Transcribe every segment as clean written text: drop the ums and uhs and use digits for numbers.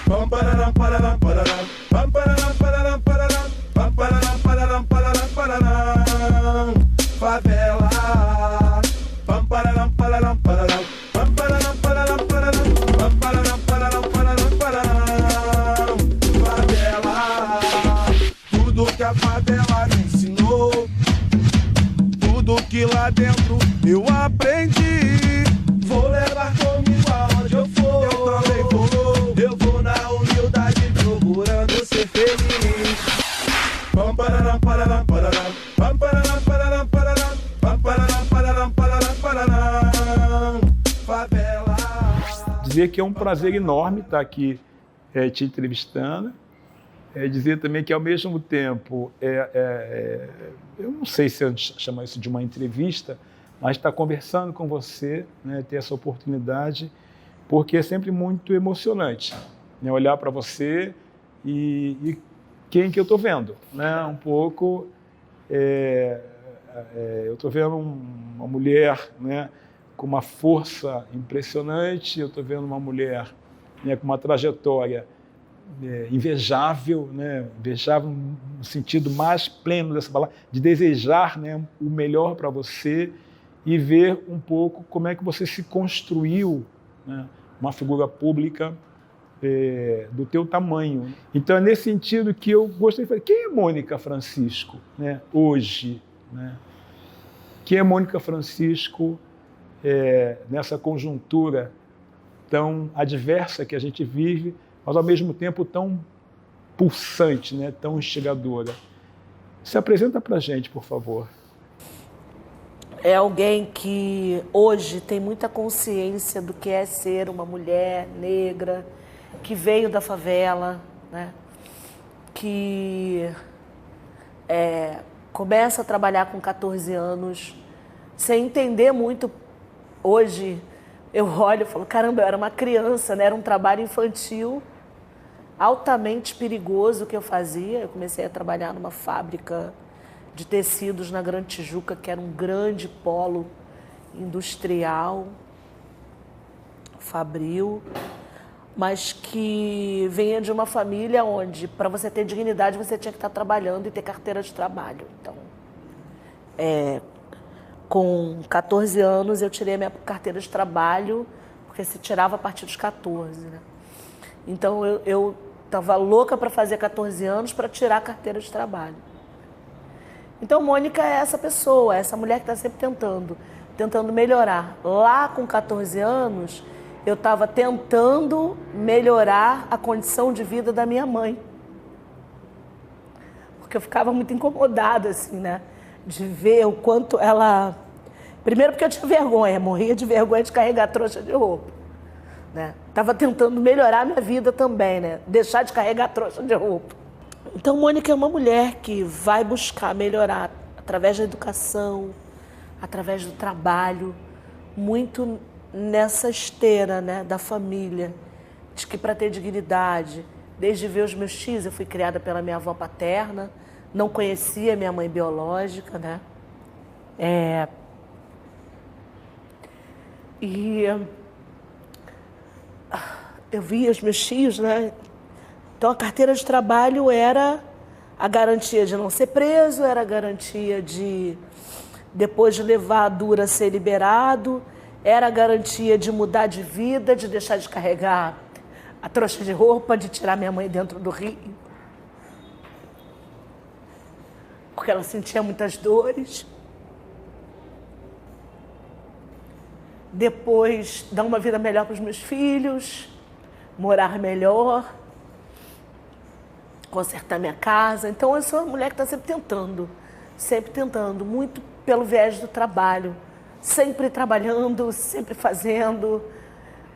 Pam pararam, pararam, pararam. Pam pararam, pararam, pararam. Pam pararam, pararam, pararam, pararam. Favela. Pam pararam, pararam, pararam. Pam pararam, pararam, pararam. Pam pararam, pararam, pararam, pararam. Favela. Tudo que a favela me ensinou, tudo que lá dentro eu aprendi, vou levar comigo aonde eu for. Eu também vou, eu vou na humildade procurando ser feliz. Pam pararam, pararam, pararam. Pam pararam, pararam, pararam. Pam pararam, pararam, pararam, pararam. Favela. Dizer que é um prazer enorme estar aqui te entrevistando. Dizer também que, ao mesmo tempo, eu não sei se eu chamar isso de uma entrevista, mas estar conversando com você, né, ter essa oportunidade, porque é sempre muito emocionante, né, olhar para você e quem que eu estou vendo, né, um pouco, eu estou vendo uma mulher, né, com uma força impressionante, eu estou vendo uma mulher, né, com uma trajetória invejável, né? Invejável no sentido mais pleno dessa palavra, de desejar, né, o melhor para você e ver um pouco como é que você se construiu, né, uma figura pública do teu tamanho. Então é nesse sentido que eu gostaria de falar, quem é Mônica Francisco, né, hoje? Né? Quem é Mônica Francisco nessa conjuntura tão adversa que a gente vive, mas ao mesmo tempo tão pulsante, né? Tão instigadora. Se apresenta para a gente, por favor. É alguém que hoje tem muita consciência do que é ser uma mulher negra, que veio da favela, né? Que começa a trabalhar com 14 anos, sem entender muito. Hoje eu olho e falo, caramba, eu era uma criança, né? Era um trabalho infantil, altamente perigoso que eu fazia. Eu comecei a trabalhar numa fábrica de tecidos na Grande Tijuca, que era um grande polo industrial, fabril, mas que vinha de uma família onde, para você ter dignidade, você tinha que estar trabalhando e ter carteira de trabalho. Então, com 14 anos, eu tirei a minha carteira de trabalho, porque se tirava a partir dos 14, né? Então, eu estava louca para fazer 14 anos para tirar a carteira de trabalho. Então, Mônica é essa pessoa, essa mulher que está sempre tentando melhorar. Lá, com 14 anos, eu estava tentando melhorar a condição de vida da minha mãe. Porque eu ficava muito incomodada, assim, né? De ver o quanto ela... Primeiro porque eu tinha vergonha, morria de vergonha de carregar trouxa de roupa. Né? Estava tentando melhorar a minha vida também, né? Deixar de carregar trouxa de roupa. Então, Mônica é uma mulher que vai buscar melhorar através da educação, através do trabalho, muito nessa esteira, né, da família, de que para ter dignidade, desde ver os meus tios, eu fui criada pela minha avó paterna, não conhecia minha mãe biológica, né? E eu via os meus tios, né? Então a carteira de trabalho era a garantia de não ser preso, era a garantia de, depois de levar a dura, ser liberado, era a garantia de mudar de vida, de deixar de carregar a trouxa de roupa, de tirar minha mãe dentro do rio. Porque ela sentia muitas dores. Depois, dar uma vida melhor para os meus filhos, morar melhor, consertar minha casa. Então, eu sou uma mulher que está sempre tentando, muito pelo viés do trabalho, sempre trabalhando, sempre fazendo,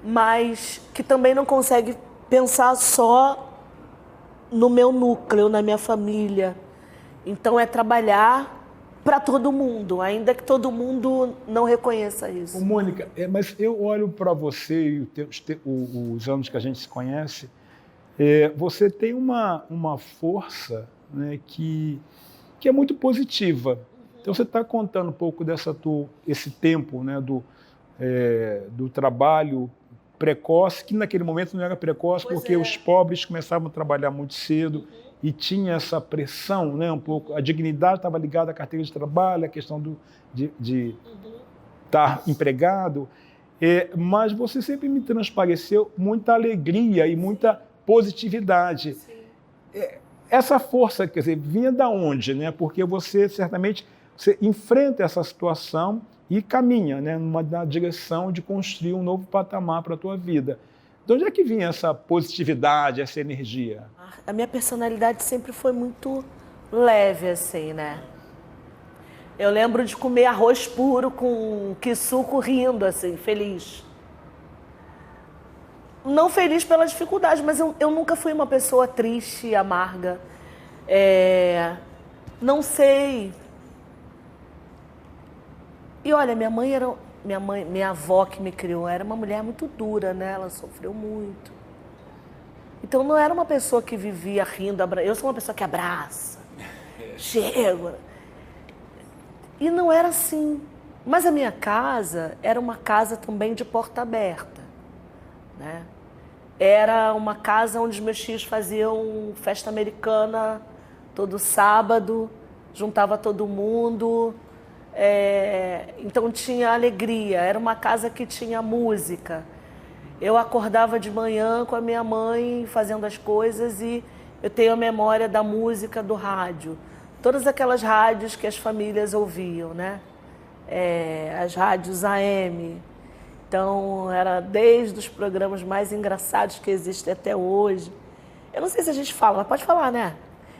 mas que também não consegue pensar só no meu núcleo, na minha família. Então, é trabalhar para todo mundo, ainda que todo mundo não reconheça isso. Ô, Mônica, mas eu olho para você e os anos que a gente se conhece, você tem uma força, né, que é muito positiva. Então você está contando um pouco esse tempo, né, do trabalho precoce, que naquele momento não era precoce, Pois porque é. os pobres começavam a trabalhar muito cedo e tinha essa pressão, né, um pouco. A dignidade estava ligada à carteira de trabalho, à questão de estar empregado. Mas você sempre me transpareceu muita alegria e muita positividade. Sim. Essa força, quer dizer, vinha da onde, né? Porque você certamente enfrenta essa situação e caminha, né, na direção de construir um novo patamar para a tua vida. De onde é que vinha essa positividade, essa energia? A minha personalidade sempre foi muito leve, assim, né? Eu lembro de comer arroz puro com suco rindo, assim, feliz. Não feliz pela dificuldade, mas eu nunca fui uma pessoa triste, amarga. Não sei. E olha, minha avó que me criou era uma mulher muito dura, né? Ela sofreu muito. Então não era uma pessoa que vivia rindo, eu sou uma pessoa que abraça, chego. E não era assim. Mas a minha casa era uma casa também de porta aberta, né? Era uma casa onde meus tios faziam festa americana todo sábado, juntava todo mundo. Então tinha alegria, era uma casa que tinha música. Eu acordava de manhã com a minha mãe fazendo as coisas e eu tenho a memória da música do rádio. Todas aquelas rádios que as famílias ouviam, né? As rádios AM. Então, era desde os programas mais engraçados que existem até hoje. Eu não sei se a gente fala, mas pode falar, né?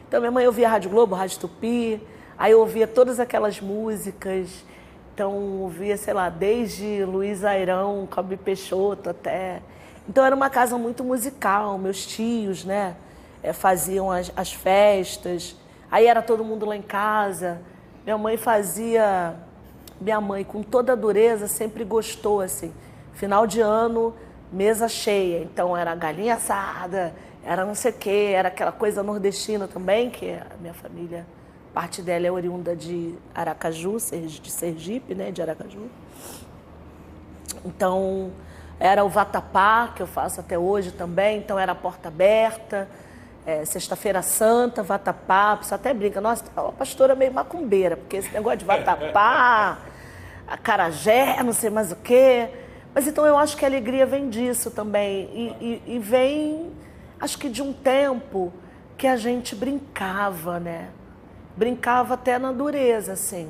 Então, minha mãe ouvia a Rádio Globo, a Rádio Tupi, aí eu ouvia todas aquelas músicas. Então, ouvia, sei lá, desde Luiz Airão, Calbi Peixoto até... Então, era uma casa muito musical. Meus tios, né, faziam as festas. Aí era todo mundo lá em casa. Minha mãe, com toda a dureza, sempre gostou, assim. Final de ano, mesa cheia. Então, era galinha assada, era não sei o quê, era aquela coisa nordestina também, que a minha família, parte dela é oriunda de Aracaju, de Sergipe, né, de Aracaju. Então, era o vatapá, que eu faço até hoje também. Então, era a porta aberta. Sexta-feira Santa, vatapá, a pessoa até brinca, nossa, a pastora é meio macumbeira, porque esse negócio de vatapá, acarajé, não sei mais o quê. Mas então eu acho que a alegria vem disso também. E vem, acho que de um tempo que a gente brincava, né? Brincava até na dureza, assim.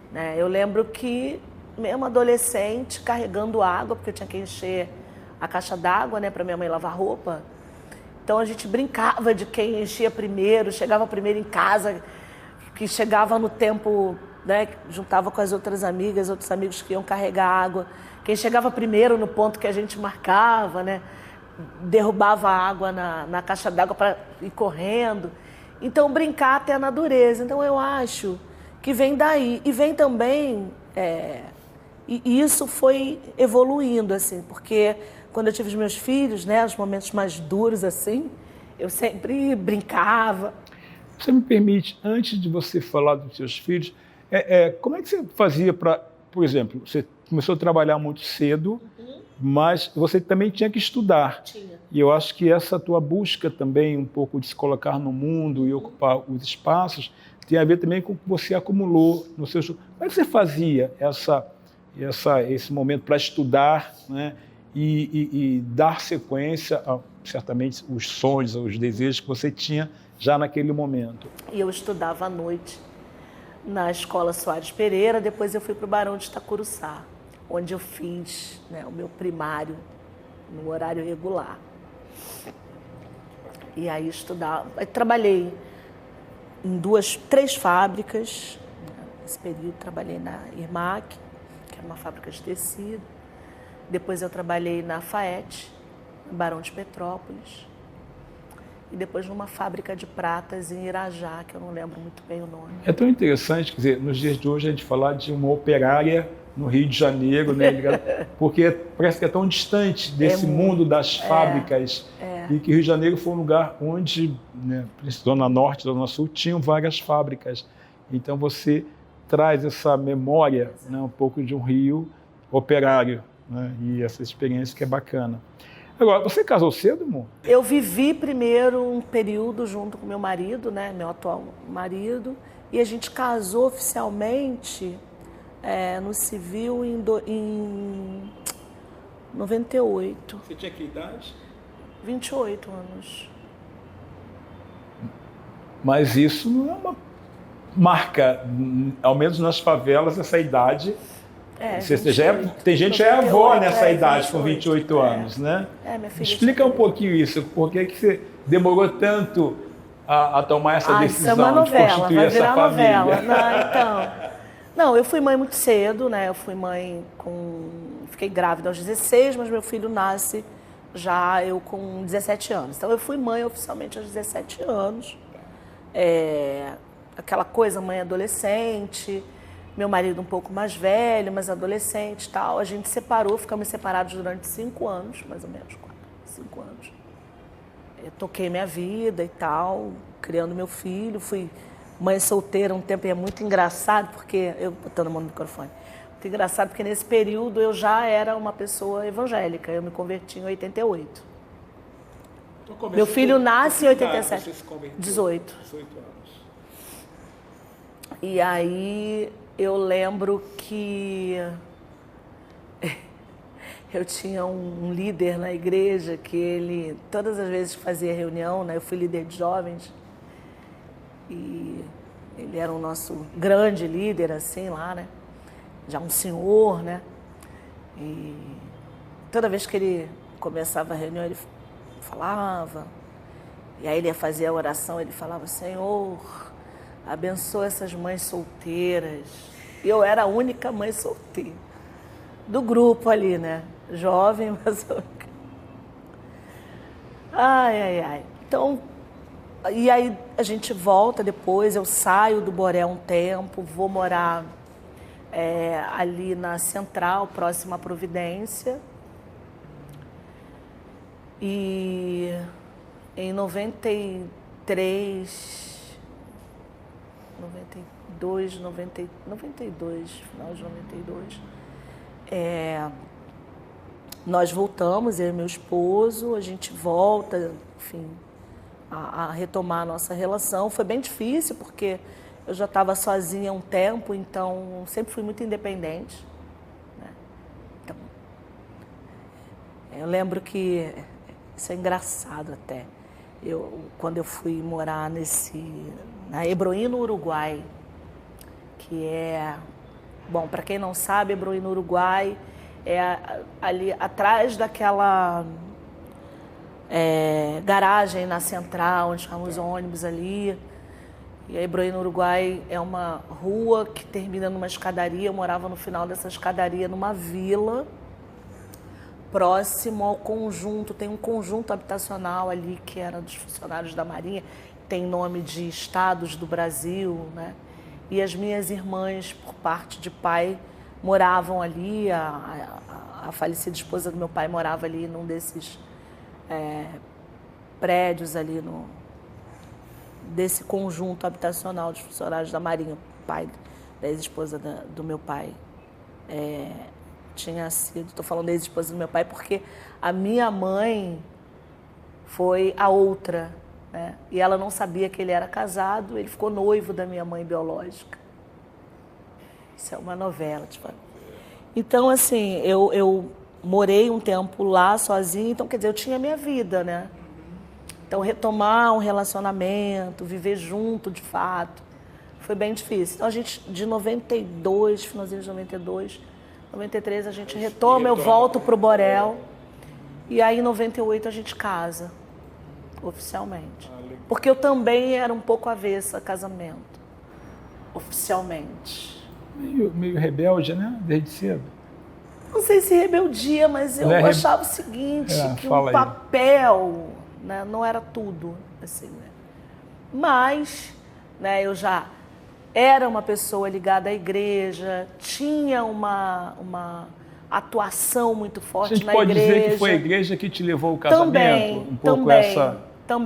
Né? Eu lembro que, mesmo adolescente, carregando água, porque eu tinha que encher a caixa d'água, né, para minha mãe lavar roupa. Então a gente brincava de quem enchia primeiro, chegava primeiro em casa, que chegava no tempo, né, juntava com as outras amigas, outros amigos que iam carregar água. Quem chegava primeiro no ponto que a gente marcava, né, derrubava a água na caixa d'água para ir correndo. Então brincar até na dureza. Então eu acho que vem daí. E vem também, e isso foi evoluindo, assim, porque... Quando eu tive os meus filhos, né, os momentos mais duros, assim, eu sempre brincava. Você me permite, antes de você falar dos seus filhos, como é que você fazia para, por exemplo, você começou a trabalhar muito cedo, mas você também tinha que estudar. Tinha. E eu acho que essa tua busca também, um pouco de se colocar no mundo e ocupar os espaços, tem a ver também com o que você acumulou no seu... Como é que você fazia esse momento para estudar, né? E dar sequência a, certamente, os sonhos, os desejos que você tinha já naquele momento. E eu estudava à noite na Escola Soares Pereira, depois eu fui para o Barão de Itacuruçá, onde eu fiz, né, o meu primário no horário regular. E aí estudava, aí trabalhei em 3 fábricas. Nesse período trabalhei na Irmac, que era uma fábrica de tecido. Depois eu trabalhei na FAET, no Barão de Petrópolis. E depois numa fábrica de pratas em Irajá, que eu não lembro muito bem o nome. É tão interessante, quer dizer, nos dias de hoje a gente falar de uma operária no Rio de Janeiro, né? Porque parece que é tão distante desse mundo das fábricas. E que Rio de Janeiro foi um lugar onde, né, Zona Norte, Zona Sul, tinham várias fábricas. Então você traz essa memória, né, um pouco de um Rio operário. né? E essa experiência que é bacana. Agora, você casou cedo, amor? Eu vivi primeiro um período junto com meu marido, né, meu atual marido, e a gente casou oficialmente no civil em 98. Você tinha que idade? 28 anos. Mas isso não é uma marca, ao menos nas favelas, essa idade. Tem gente que já é avó nessa idade, 28, com 28 anos, né? Minha filha Explica um pouquinho isso, por que você demorou tanto a tomar essa decisão isso é uma novela, de constituir vai essa virar família? Novela. Não, eu fui mãe muito cedo, né? Eu fui mãe fiquei grávida aos 16, mas meu filho nasce já eu com 17 anos. Então eu fui mãe oficialmente aos 17 anos. Aquela coisa, mãe adolescente, meu marido um pouco mais velho, mas adolescente e tal. A gente separou, ficamos separados durante 5 anos, mais ou menos, 5 anos. Eu toquei minha vida e tal, criando meu filho, fui mãe solteira um tempo, e é muito engraçado, porque, eu botando a mão no microfone, muito engraçado, porque nesse período eu já era uma pessoa evangélica, eu me converti em 88. Meu filho nasce em 87, 18 anos. E aí eu lembro que eu tinha um líder na igreja que ele, todas as vezes que fazia reunião, né, eu fui líder de jovens, e ele era o nosso grande líder, assim, lá, né, já um senhor, né, e toda vez que ele começava a reunião, ele falava, e aí ele ia fazer a oração, ele falava: Senhor, abençoa essas mães solteiras. E eu era a única mãe solteira do grupo ali, né? Jovem, mas... Ai. Então, e aí a gente volta depois, eu saio do Borel um tempo, vou morar ali na Central, próxima à Providência. E em 92, final de 92, nós voltamos, eu e meu esposo, a gente volta, enfim, a retomar a nossa relação. Foi bem difícil, porque eu já estava sozinha há um tempo, então sempre fui muito independente, né? Então, eu lembro que, isso é engraçado até, quando eu fui morar na Ebroí, Uruguai, que bom, para quem não sabe, Ebroí, Uruguai, é ali atrás daquela garagem na Central, onde ficam os ônibus ali. E a Ebroí, Uruguai, é uma rua que termina numa escadaria. Eu morava no final dessa escadaria, numa vila, próximo ao conjunto. Tem um conjunto habitacional ali que era dos funcionários da Marinha, tem nome de estados do Brasil, né? E as minhas irmãs, por parte de pai, moravam ali. A falecida esposa do meu pai morava ali num desses prédios ali, desse conjunto habitacional dos funcionários da Marinha. O pai da ex-esposa do meu pai tinha sido... Estou falando da ex-esposa do meu pai porque a minha mãe foi a outra, né? E ela não sabia que ele era casado, ele ficou noivo da minha mãe biológica. Isso é uma novela, tipo. Então, assim, eu morei um tempo lá sozinha, então, quer dizer, eu tinha a minha vida, né? Então, retomar um relacionamento, viver junto, de fato, foi bem difícil. Então, a gente, de 92, finalzinho de 92, 93, a gente retoma, eu volto pro Borel, e aí, em 98, a gente casa, oficialmente. Porque eu também era um pouco avessa a casamento, oficialmente. Meio rebelde, né? Desde cedo. Não sei se rebeldia, mas eu achava o seguinte, que o papel, né, não era tudo, assim, né? Mas, né, eu já era uma pessoa ligada à igreja, tinha uma atuação muito forte na igreja. A gente pode dizer que foi a igreja que te levou ao casamento? Também.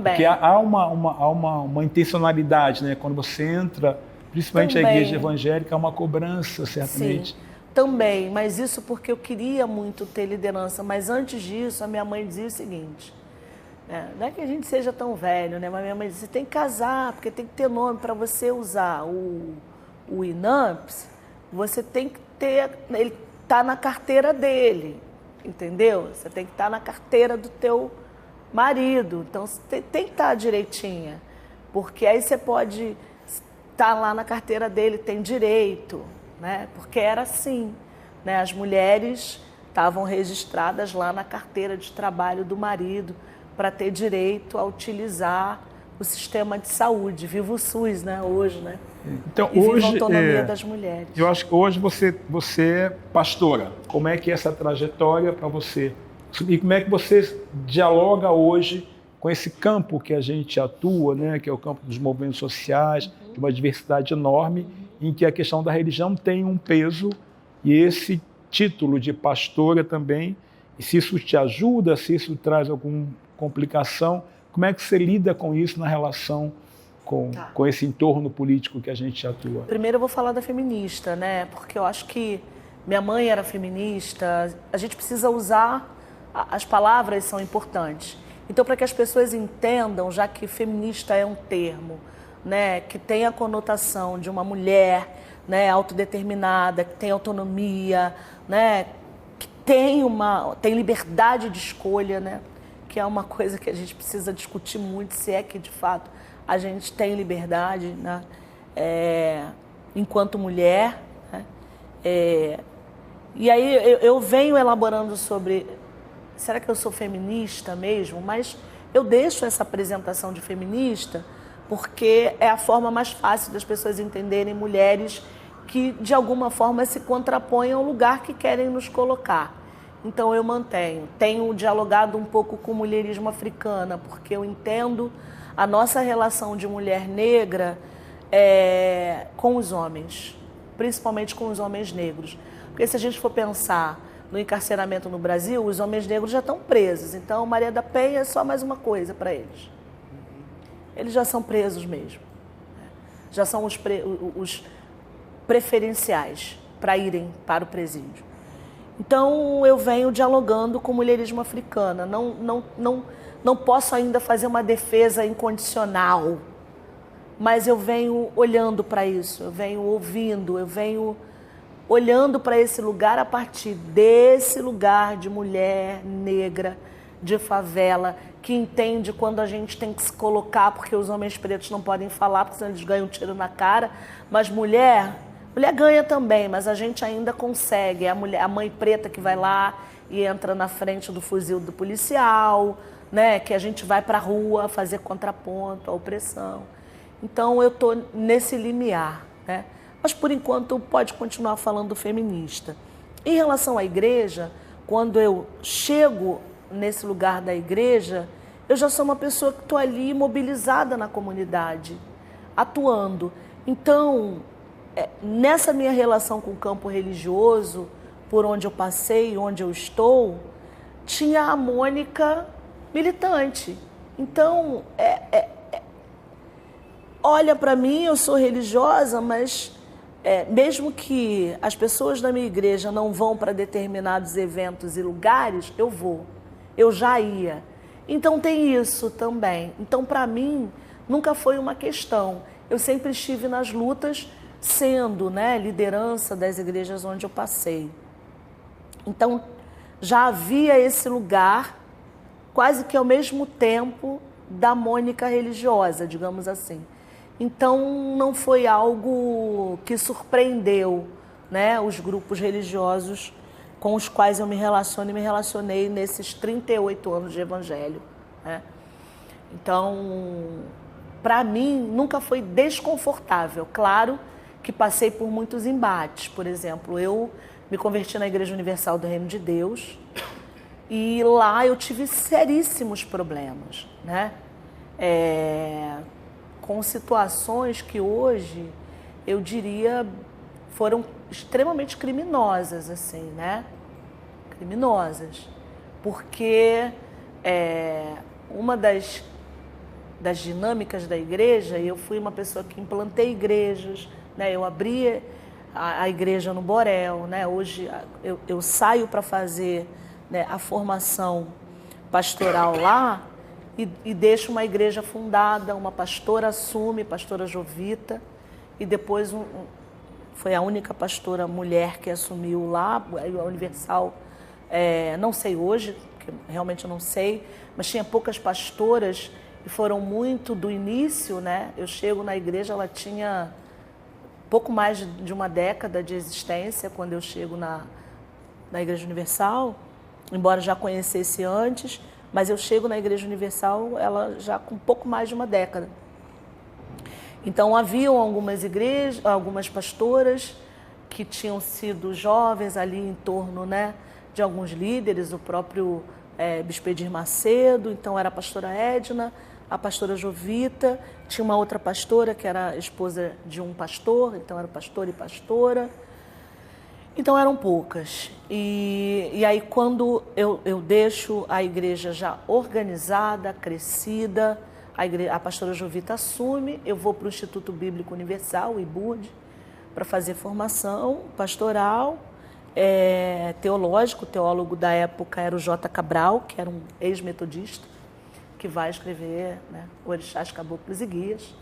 Porque há uma intencionalidade, né? Quando você entra, principalmente a igreja evangélica, há uma cobrança, certamente. Sim. Também, mas isso porque eu queria muito ter liderança. Mas antes disso, a minha mãe dizia o seguinte, não é que a gente seja tão velho, né? Mas minha mãe dizia, você tem que casar, porque tem que ter nome para você usar o INAMPS, você tem que ter, ele está na carteira dele, entendeu? Você tem que estar na carteira do teu marido, então você tem que estar direitinha, porque aí você pode estar lá na carteira dele, tem direito, né? Porque era assim, né? As mulheres estavam registradas lá na carteira de trabalho do marido para ter direito a utilizar o sistema de saúde, viva o SUS, né? Hoje, né? Então, e hoje, viva a autonomia das mulheres. Eu acho que hoje você é pastora. Como é que é essa trajetória para você? E como é que você dialoga hoje com esse campo que a gente atua, né? Que é o campo dos movimentos sociais, de uma diversidade enorme, em que a questão da religião tem um peso, e esse título de pastora também, e se isso te ajuda, se isso traz alguma complicação, como é que você lida com isso na relação com esse entorno político que a gente atua? Primeiro eu vou falar da feminista, né? Porque eu acho que minha mãe era feminista, a gente precisa usar, as palavras são importantes. Então, para que as pessoas entendam, já que feminista é um termo, né, que tem a conotação de uma mulher, né, autodeterminada, que tem autonomia, né, que tem liberdade de escolha, né, que é uma coisa que a gente precisa discutir muito, se é que de fato a gente tem liberdade, né, enquanto mulher. Né, e aí eu venho elaborando sobre, será que eu sou feminista mesmo? Mas eu deixo essa apresentação de feminista porque é a forma mais fácil das pessoas entenderem mulheres que, de alguma forma, se contrapõem ao lugar que querem nos colocar. Então, eu tenho dialogado um pouco com o mulherismo africana, porque eu entendo a nossa relação de mulher negra com os homens, principalmente com os homens negros. Porque se a gente for pensar no encarceramento no Brasil, os homens negros já estão presos, então Maria da Penha é só mais uma coisa para eles. Eles já são presos mesmo. Já são os preferenciais para irem para o presídio. Então, eu venho dialogando com o mulherismo africana. Não posso ainda fazer uma defesa incondicional, mas eu venho olhando para isso, eu venho ouvindo, eu venho olhando para esse lugar a partir desse lugar de mulher negra, de favela, que entende quando a gente tem que se colocar, porque os homens pretos não podem falar, porque senão eles ganham um tiro na cara, mas mulher ganha também, mas a gente ainda consegue, é a mãe preta que vai lá e entra na frente do fuzil do policial, né, que a gente vai para a rua fazer contraponto à opressão. Então eu estou nesse limiar, né? Mas por enquanto pode continuar falando feminista. Em relação à igreja, quando eu chego nesse lugar da igreja, eu já sou uma pessoa que estou ali mobilizada na comunidade, atuando. Então, nessa minha relação com o campo religioso, por onde eu passei, onde eu estou, tinha a Mônica militante. Então, olha para mim, eu sou religiosa, mas mesmo que as pessoas da minha igreja não vão para determinados eventos e lugares, eu vou. Eu já ia. Então tem isso também. Então, para mim, nunca foi uma questão. Eu sempre estive nas lutas, sendo, né, liderança das igrejas onde eu passei. Então, já havia esse lugar, quase que ao mesmo tempo, da Mônica religiosa, digamos assim. Então, não foi algo que surpreendeu, né, os grupos religiosos com os quais eu me relaciono e me relacionei nesses 38 anos de evangelho, né? Então, para mim, nunca foi desconfortável. Claro que passei por muitos embates. Por exemplo, eu me converti na Igreja Universal do Reino de Deus e lá eu tive seríssimos problemas, né? Com situações que hoje, eu diria, foram extremamente criminosas, assim, né? Criminosas. Porque uma das dinâmicas da igreja, eu fui uma pessoa que implantei igrejas, né? Eu abri a igreja no Borel, né? Hoje eu saio para fazer, né, a formação pastoral lá e deixo uma igreja fundada, uma pastora assume, pastora Jovita, e depois foi a única pastora mulher que assumiu lá, a Universal, não sei hoje, porque realmente eu não sei, mas tinha poucas pastoras e foram muito do início, né? Eu chego na igreja, ela tinha pouco mais de uma década de existência quando eu chego na Igreja Universal, embora já conhecesse antes, mas eu chego na Igreja Universal, ela já com pouco mais de uma década. Então haviam algumas igrejas, algumas pastoras que tinham sido jovens ali em torno, né, de alguns líderes, o próprio Bispo Edir Macedo, então era a pastora Edna, a pastora Jovita, tinha uma outra pastora que era esposa de um pastor, então era pastor e pastora. Então eram poucas. E aí quando eu deixo a igreja já organizada, crescida, a pastora Jovita assume, eu vou para o Instituto Bíblico Universal, o IBUD, para fazer formação pastoral, teológico. O teólogo da época era o J. Cabral, que era um ex-metodista, que vai escrever, né, Orixás, Caboclos e Guias,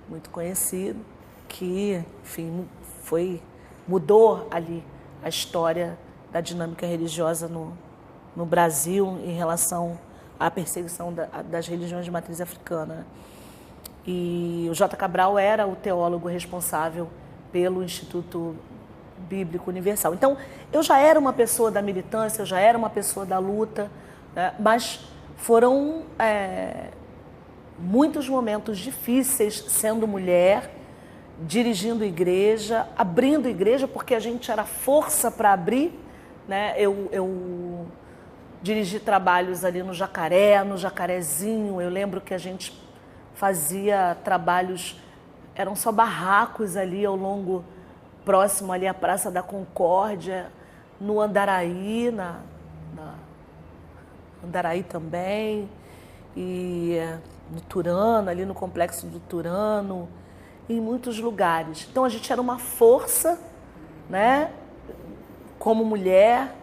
muito conhecido, que, enfim, mudou ali a história da dinâmica religiosa no Brasil em relação à perseguição das religiões de matriz africana. E o J. Cabral era o teólogo responsável pelo Instituto Bíblico Universal. Então, eu já era uma pessoa da militância, eu já era uma pessoa da luta, né, mas foram muitos momentos difíceis sendo mulher, dirigindo igreja, abrindo igreja, porque a gente era força para abrir, né? Eu dirigi trabalhos ali no Jacaré, no Jacarezinho. Eu lembro que a gente fazia trabalhos, eram só barracos ali próximo ali à Praça da Concórdia, no Andaraí, Andaraí também, e no Turano, ali no Complexo do Turano, em muitos lugares. Então a gente era uma força, né? Como mulher,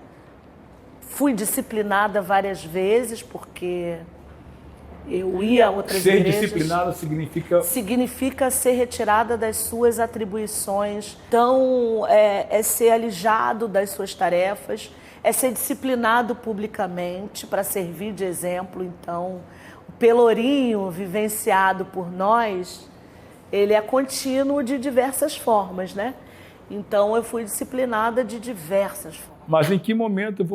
fui disciplinada várias vezes, porque eu ia a outras igrejas. Ser disciplinada significa ser retirada das suas atribuições. Então, é ser alijado das suas tarefas, é ser disciplinado publicamente para servir de exemplo. Então, o pelourinho vivenciado por nós, ele é contínuo de diversas formas, né? Então, eu fui disciplinada de diversas formas. Mas em que momento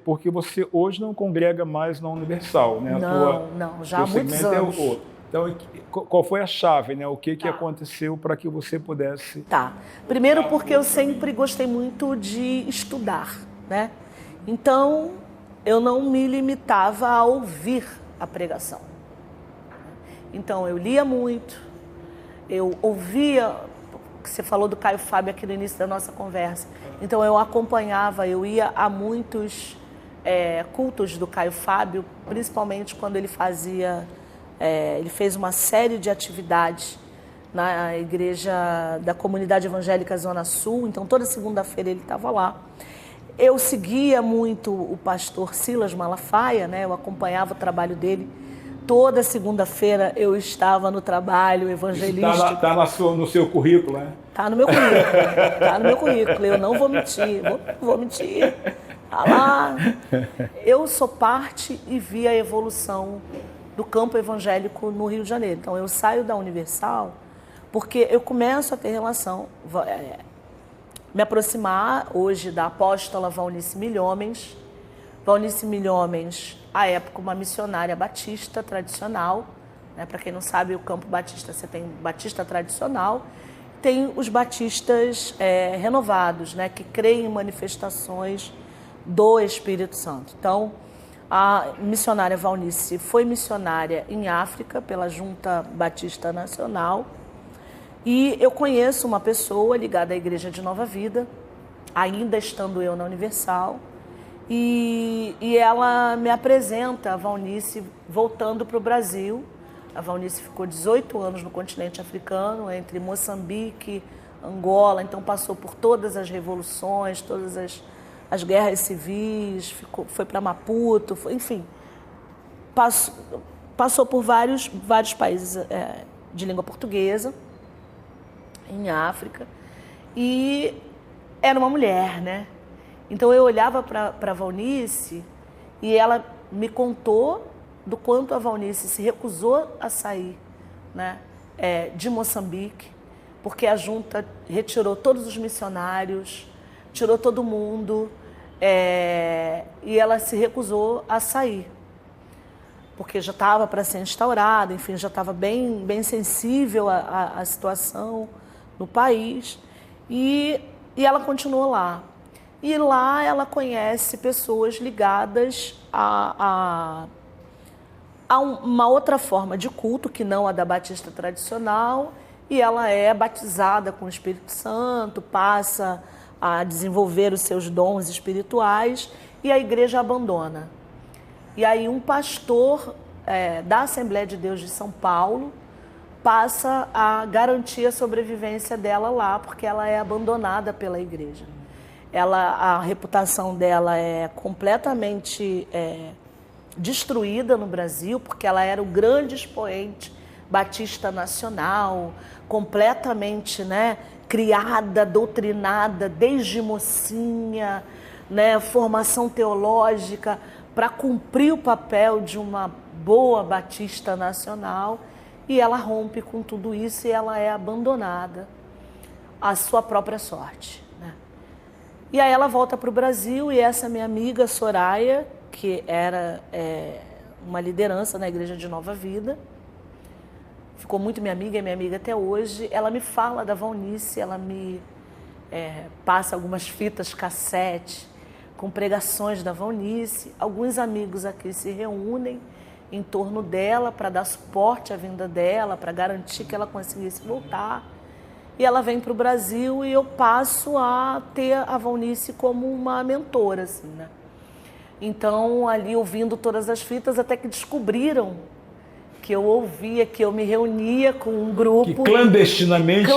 porque você hoje não congrega mais na Universal, né? Não, já há muitos anos. Então, qual foi a chave, né? O que aconteceu para que você pudesse... Tá. Primeiro porque eu sempre gostei muito de estudar, né? Então, eu não me limitava a ouvir a pregação. Então, eu lia muito, eu ouvia... Você falou do Caio Fábio aqui no início da nossa conversa. Então, eu acompanhava, eu ia a muitos cultos do Caio Fábio, principalmente quando ele ele fez uma série de atividades na igreja da Comunidade Evangélica Zona Sul. Então, toda segunda-feira ele estava lá. Eu seguia muito o pastor Silas Malafaia, né? Eu acompanhava o trabalho dele. Toda segunda-feira eu estava no trabalho evangelístico. Está no seu currículo, né? Está no meu currículo. Está no meu currículo. Eu não vou mentir. Vou mentir. Está lá. Eu sou parte e vi a evolução do campo evangélico no Rio de Janeiro. Então, eu saio da Universal porque eu começo a ter relação, me aproximar hoje da apóstola Valnice Milhomens. Valnice Milhomens, à época, uma missionária batista tradicional, né? Para quem não sabe, o campo batista, você tem batista tradicional, tem os batistas renovados, né? Que creem em manifestações do Espírito Santo. Então, a missionária Valnice foi missionária em África pela Junta Batista Nacional, e eu conheço uma pessoa ligada à Igreja de Nova Vida, ainda estando eu na Universal, e ela me apresenta a Valnice voltando para o Brasil. A Valnice ficou 18 anos no continente africano, entre Moçambique, Angola, então passou por todas as revoluções, todas as guerras civis, foi para Maputo, enfim, passou por vários países de língua portuguesa, em África, e era uma mulher, né? Então eu olhava para a Valnice e ela me contou do quanto a Valnice se recusou a sair, né, de Moçambique, porque a junta retirou todos os missionários, tirou todo mundo, e ela se recusou a sair, porque já estava para ser instaurada, enfim, já estava bem sensível à situação no país, e ela continuou lá. E lá ela conhece pessoas ligadas a uma outra forma de culto, que não a da batista tradicional, e ela é batizada com o Espírito Santo, passa a desenvolver os seus dons espirituais, e a igreja abandona. E aí um pastor da Assembleia de Deus de São Paulo passa a garantir a sobrevivência dela lá, porque ela é abandonada pela igreja. A reputação dela é completamente destruída no Brasil, porque ela era o grande expoente batista nacional, completamente, né, criada, doutrinada desde mocinha, né, formação teológica para cumprir o papel de uma boa batista nacional, e ela rompe com tudo isso e ela é abandonada à sua própria sorte, né? E aí ela volta para o Brasil, e essa minha amiga Soraya, que era uma liderança na Igreja de Nova Vida, ficou muito minha amiga, é minha amiga até hoje, ela me fala da Valnice, ela me passa algumas fitas cassete com pregações da Valnice. Alguns amigos aqui se reúnem em torno dela para dar suporte à vinda dela, para garantir que ela conseguisse voltar. E ela vem para o Brasil e eu passo a ter a Valnice como uma mentora, assim, né? Então, ali ouvindo todas as fitas, até que descobriram que eu ouvia, que eu me reunia com um grupo. Que clandestinamente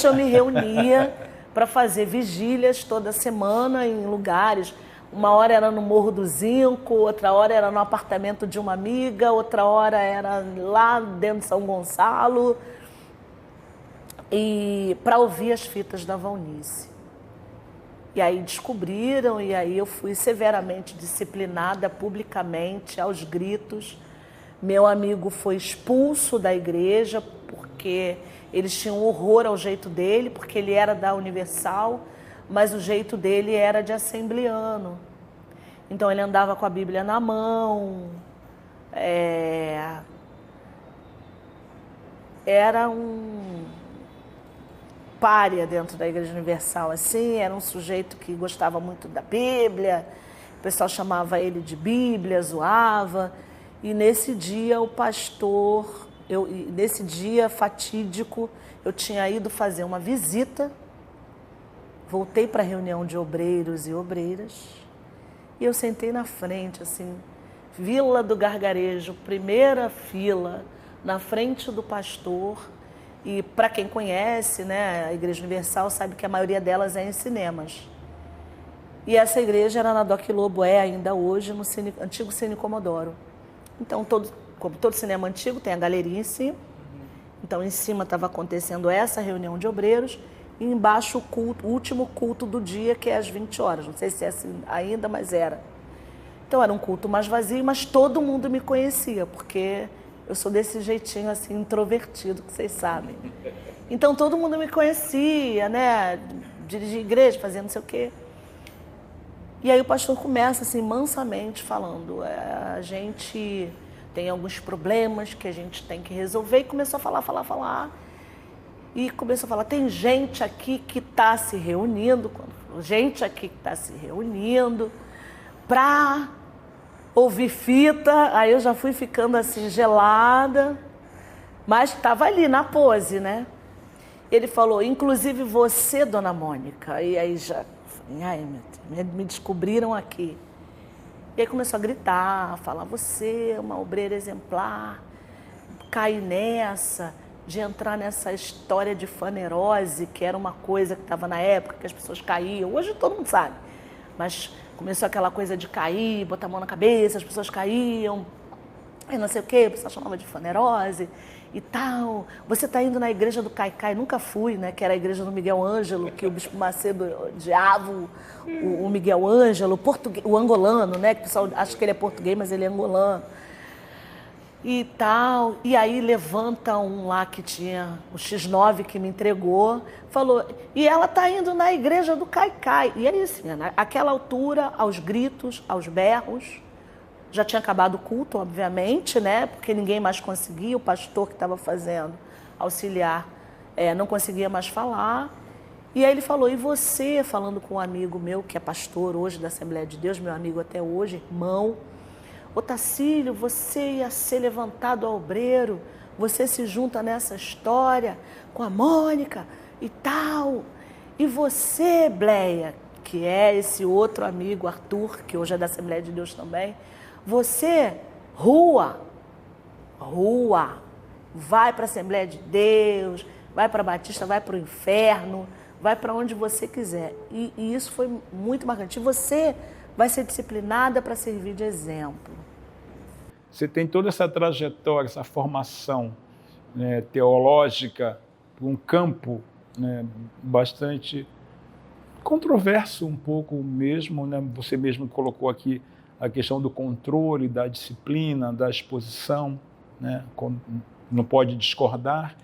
eu me reunia para fazer vigílias toda semana em lugares. Uma hora era no Morro do Zinco, outra hora era no apartamento de uma amiga, outra hora era lá dentro de São Gonçalo, e para ouvir as fitas da Valnice. E aí descobriram, e aí eu fui severamente disciplinada publicamente, aos gritos. Meu amigo foi expulso da igreja porque eles tinham horror ao jeito dele, porque ele era da Universal, mas o jeito dele era de assembleano. Então ele andava com a Bíblia na mão, era um pária dentro da Igreja Universal, assim, era um sujeito que gostava muito da Bíblia, o pessoal chamava ele de Bíblia, zoava. E nesse dia o pastor, nesse dia fatídico, eu tinha ido fazer uma visita, voltei para a reunião de obreiros e obreiras, e eu sentei na frente, assim, Vila do Gargarejo, primeira fila, na frente do pastor. E para quem conhece, né, a Igreja Universal sabe que a maioria delas é em cinemas. E essa igreja era na Doc Lobo, ainda hoje, no antigo Cine Comodoro. Então, como todo cinema antigo, tem a galeria em cima. Então, em cima estava acontecendo essa reunião de obreiros, e embaixo o último culto do dia, que é às 20 horas. Não sei se é assim ainda, mas era. Então, era um culto mais vazio, mas todo mundo me conhecia, porque eu sou desse jeitinho assim, introvertido, que vocês sabem. Então, todo mundo me conhecia, né? Dirigir igreja, fazendo não sei o quê. E aí o pastor começa assim, mansamente, falando, a gente tem alguns problemas que a gente tem que resolver. E começou a falar. E começou a falar, tem gente aqui que está se reunindo, para ouvir fita. Aí eu já fui ficando assim, gelada, mas estava ali na pose, né? Ele falou, inclusive você, dona Mônica. E aí já, ai, me descobriram aqui. E aí começou a gritar, a falar, você é uma obreira exemplar, cai nessa, de entrar nessa história de fanerose, que era uma coisa que estava na época, que as pessoas caíam. Hoje todo mundo sabe, mas começou aquela coisa de cair, botar a mão na cabeça, as pessoas caíam, e não sei o quê, o pessoal chamava de fanerose e tal. Você está indo na igreja do Caicai, nunca fui, né? Que era a igreja do Miguel Ângelo, que o Bispo Macedo odiava o Miguel Ângelo, o angolano, né? Que o pessoal acha que ele é português, mas ele é angolano. E tal, e aí levanta um lá que tinha o X9 que me entregou, falou, e ela tá indo na igreja do Caicai. E aí, assim, naquela altura, aos gritos, aos berros, já tinha acabado o culto, obviamente, né? Porque ninguém mais conseguia, o pastor que estava fazendo auxiliar não conseguia mais falar. E aí ele falou, e você, falando com um amigo meu, que é pastor hoje da Assembleia de Deus, meu amigo até hoje, irmão, Otacílio, você ia ser levantado ao obreiro, você se junta nessa história com a Mônica e tal. E você, Bleia, que é esse outro amigo, Arthur, que hoje é da Assembleia de Deus também, você, rua, vai para a Assembleia de Deus, vai para a Batista, vai para o inferno, vai para onde você quiser. E isso foi muito marcante. E você vai ser disciplinada para servir de exemplo. Você tem toda essa trajetória, essa formação, né, teológica, um campo, né, bastante controverso um pouco mesmo, né? Você mesmo colocou aqui a questão do controle, da disciplina, da exposição, né? Não pode discordar,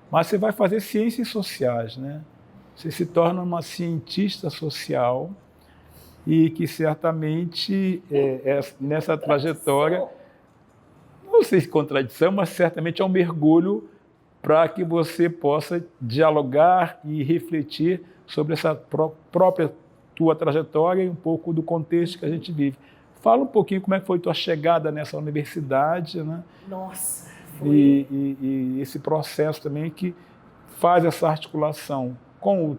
mas você vai fazer ciências sociais, né? Você se torna uma cientista social e que certamente nessa trajetória, não sei se contradição, mas certamente é um mergulho para que você possa dialogar e refletir sobre essa própria tua trajetória e um pouco do contexto que a gente vive. Fala um pouquinho como é que foi tua chegada nessa universidade, né? Nossa, foi... E esse processo também que faz essa articulação com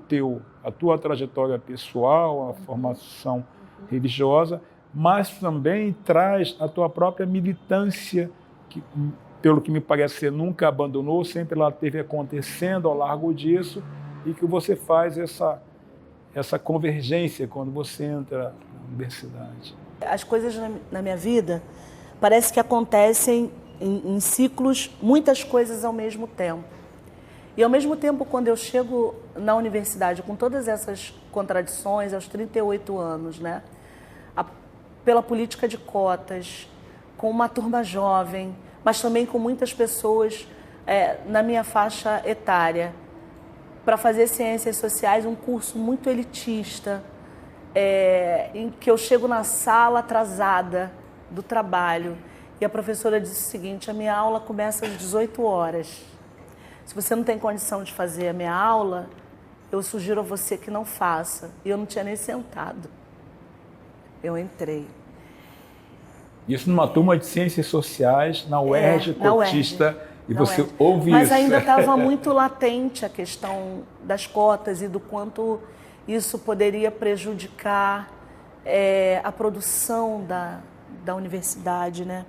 a tua trajetória pessoal, a formação religiosa, mas também traz a tua própria militância, que, pelo que me parece, você nunca abandonou, sempre ela esteve acontecendo ao largo disso, e que você faz essa convergência quando você entra na universidade. As coisas na minha vida parece que acontecem em ciclos, muitas coisas ao mesmo tempo. E ao mesmo tempo, quando eu chego na universidade com todas essas contradições, aos 38 anos, né? Pela política de cotas, com uma turma jovem, mas também com muitas pessoas na minha faixa etária, para fazer ciências sociais, um curso muito elitista, em que eu chego na sala atrasada do trabalho e a professora disse o seguinte: a minha aula começa às 18 horas. Se você não tem condição de fazer a minha aula, eu sugiro a você que não faça. E eu não tinha nem sentado. Eu entrei. Isso numa turma de ciências sociais, na UERJ, cotista, e você ouve isso. Mas ainda estava muito latente a questão das cotas e do quanto isso poderia prejudicar a produção da universidade, né?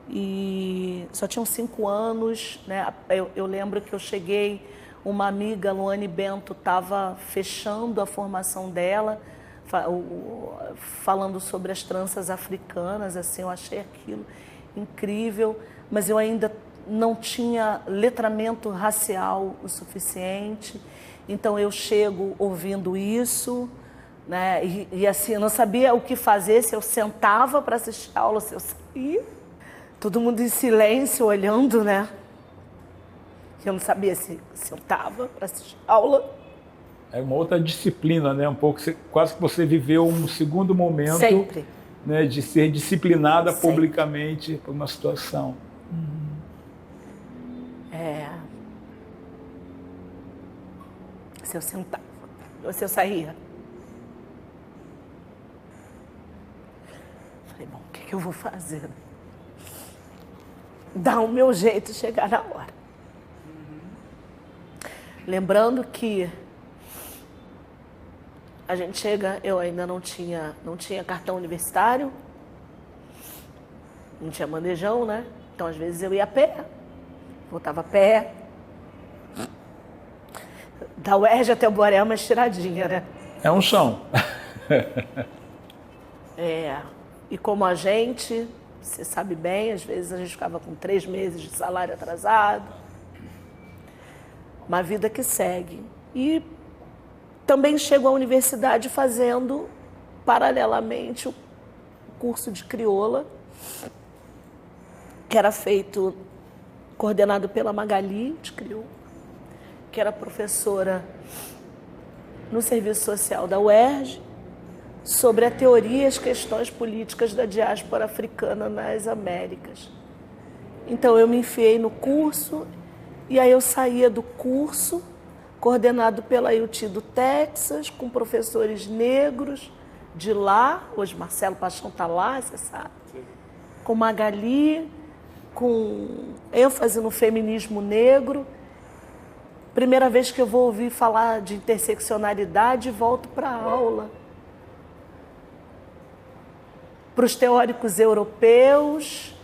E só tinham 5 anos, né? Eu lembro que eu cheguei, uma amiga, Luane Bento, estava fechando a formação dela, falando sobre as tranças africanas, assim, eu achei aquilo incrível, mas eu ainda não tinha letramento racial o suficiente, então eu chego ouvindo isso, né? E assim, eu não sabia o que fazer, se eu sentava para assistir a aula, se eu saía. Todo mundo em silêncio, olhando, né? Eu não sabia se eu estava para assistir a aula. É uma outra disciplina, né? Um pouco, quase que você viveu um segundo momento. Sempre. Né, de ser disciplinada Sempre. Publicamente por uma situação. Se eu sentava, ou se eu saía. Falei, bom, o que eu vou fazer? Dar o meu jeito de chegar na hora. Lembrando que a gente chega, eu ainda não tinha cartão universitário, não tinha bandejão, né? Então, às vezes, eu ia a pé, voltava a pé, Da UERJ até o Boré é uma estiradinha, né? É um chão. E como a gente, você sabe bem, às vezes a gente ficava com 3 meses de salário atrasado. Uma vida que segue. E também chego à universidade fazendo, paralelamente, o curso de crioula, que era feito, coordenado pela Magali de crioula, que era professora no Serviço Social da UERJ, sobre a teoria e as questões políticas da diáspora africana nas Américas. Então eu me enfiei no curso e aí eu saía do curso, coordenado pela UT do Texas, com professores negros de lá, hoje Marcelo Paixão está lá, você sabe, com Magali, com ênfase no feminismo negro. Primeira vez que eu vou ouvir falar de interseccionalidade, volto para a aula. Para os teóricos europeus,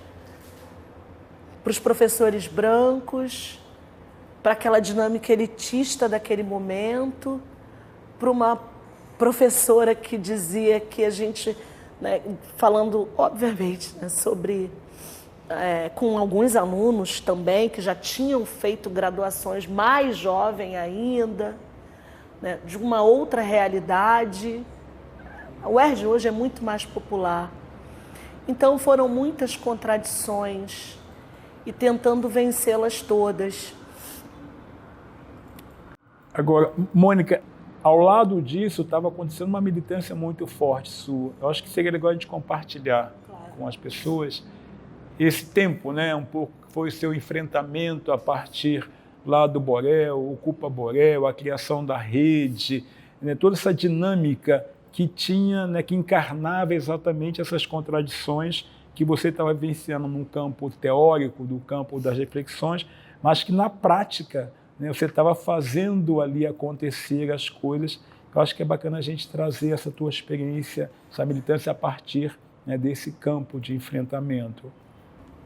para os professores brancos, para aquela dinâmica elitista daquele momento, para uma professora que dizia que a gente, né, falando obviamente, né, sobre, com alguns alunos também que já tinham feito graduações mais jovem ainda, né, de uma outra realidade. A UERJ hoje é muito mais popular. Então foram muitas contradições e tentando vencê-las todas. Agora, Mônica, ao lado disso estava acontecendo uma militância muito forte sua. Eu acho que seria legal a gente compartilhar com as pessoas esse tempo, né? Um pouco que foi o seu enfrentamento a partir lá do Borel, o Ocupa Borel, a criação da rede, né? Toda essa dinâmica que tinha, né, que encarnava exatamente essas contradições que você estava vivenciando num campo teórico, do campo das reflexões, mas que na prática, né, você estava fazendo ali acontecer as coisas. Eu acho que é bacana a gente trazer essa tua experiência, essa militância a partir, né, desse campo de enfrentamento.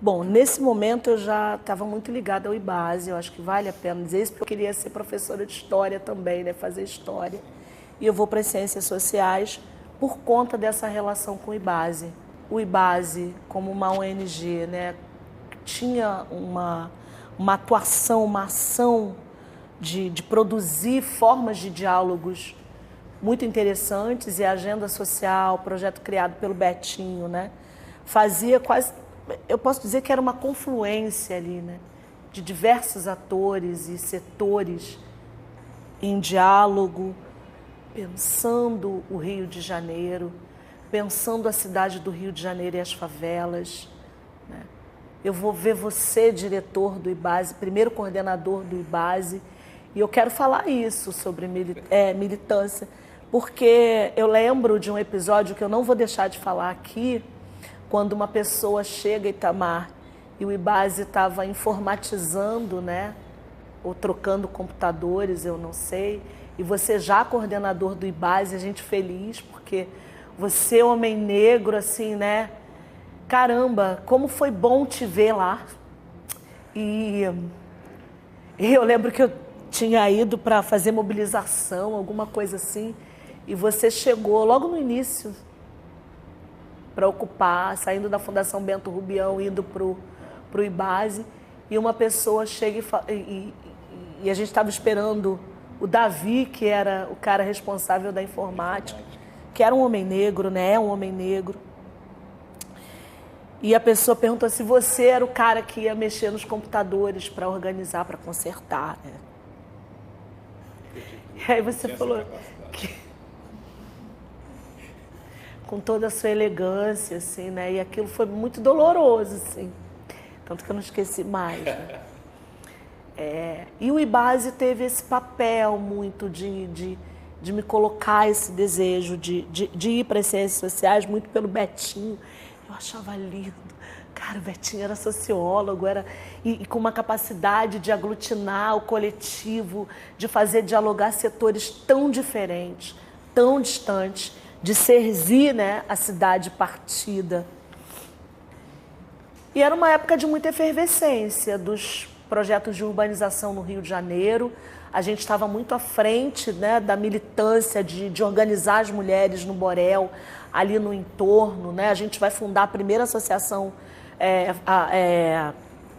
Bom, nesse momento eu já estava muito ligada ao IBASE, eu acho que vale a pena dizer isso, porque eu queria ser professora de história também, né, fazer história. E eu vou para as ciências sociais por conta dessa relação com o IBASE. O IBASE, como uma ONG, né, tinha uma atuação, uma ação de produzir formas de diálogos muito interessantes, e a agenda social, projeto criado pelo Betinho, né, fazia quase, eu posso dizer que era uma confluência ali, né, de diversos atores e setores em diálogo, pensando o Rio de Janeiro, pensando a cidade do Rio de Janeiro e as favelas, né? Eu vou ver você, diretor do IBASE, primeiro coordenador do IBASE, e eu quero falar isso sobre militância, porque eu lembro de um episódio que eu não vou deixar de falar aqui, quando uma pessoa chega em Itamar e o IBASE estava informatizando, né, ou trocando computadores, eu não sei, e você já coordenador do IBASE, a gente feliz, porque você, homem negro, assim, né? Caramba, como foi bom te ver lá. E eu lembro que eu tinha ido para fazer mobilização, alguma coisa assim, e você chegou logo no início para ocupar, saindo da Fundação Bento Rubião, indo para o IBASE, e uma pessoa chega e a gente estava esperando o Davi, que era o cara responsável da informática, que era um homem negro, né? É um homem negro. E a pessoa perguntou se você era o cara que ia mexer nos computadores para organizar, para consertar, né? E aí você falou que, com toda a sua elegância, assim, né? E aquilo foi muito doloroso, assim. Tanto que eu não esqueci mais, né? E o IBASE teve esse papel muito de me colocar esse desejo de ir para as ciências sociais, muito pelo Betinho. Eu achava lindo. Cara, o Betinho era sociólogo, e com uma capacidade de aglutinar o coletivo, de fazer dialogar setores tão diferentes, tão distantes, de servir, né, a cidade partida. E era uma época de muita efervescência dos projetos de urbanização no Rio de Janeiro. A gente estava muito à frente, né, da militância de organizar as mulheres no Borel, ali no entorno, né? A gente vai fundar a primeira associação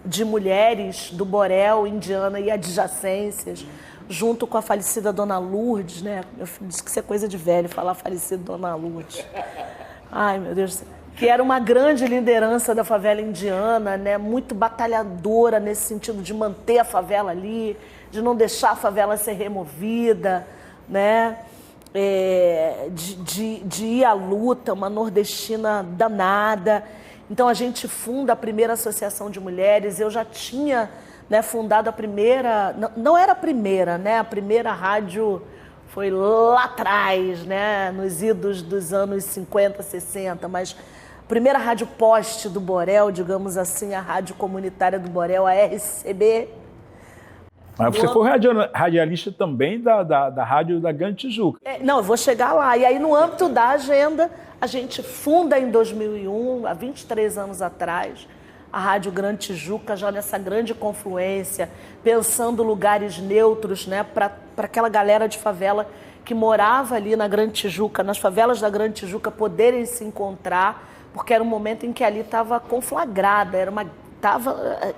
de mulheres do Borel, Indiana e adjacências, junto com a falecida Dona Lourdes, né? Meu filho disse que isso é coisa de velho, falar falecida Dona Lourdes. Ai, meu Deus do céu. Que era uma grande liderança da favela indiana, né? Muito batalhadora nesse sentido de manter a favela ali, de não deixar a favela ser removida, né? De ir à luta, uma nordestina danada. Então a gente funda a primeira associação de mulheres. Eu já tinha, né, fundado a primeira, não era a primeira, né? A primeira rádio foi lá atrás, né? Nos idos dos anos 50, 60, mas a primeira rádio poste do Borel, digamos assim, a rádio comunitária do Borel, a RCB. Mas você foi radialista também da rádio da Grande Tijuca. Não, eu vou chegar lá. E aí, no âmbito da agenda, a gente funda em 2001, há 23 anos atrás, a Rádio Grande Tijuca, já nessa grande confluência, pensando lugares neutros, né, para aquela galera de favela que morava ali na Grande Tijuca, nas favelas da Grande Tijuca, poderem se encontrar, porque era um momento em que ali estava conflagrada, estava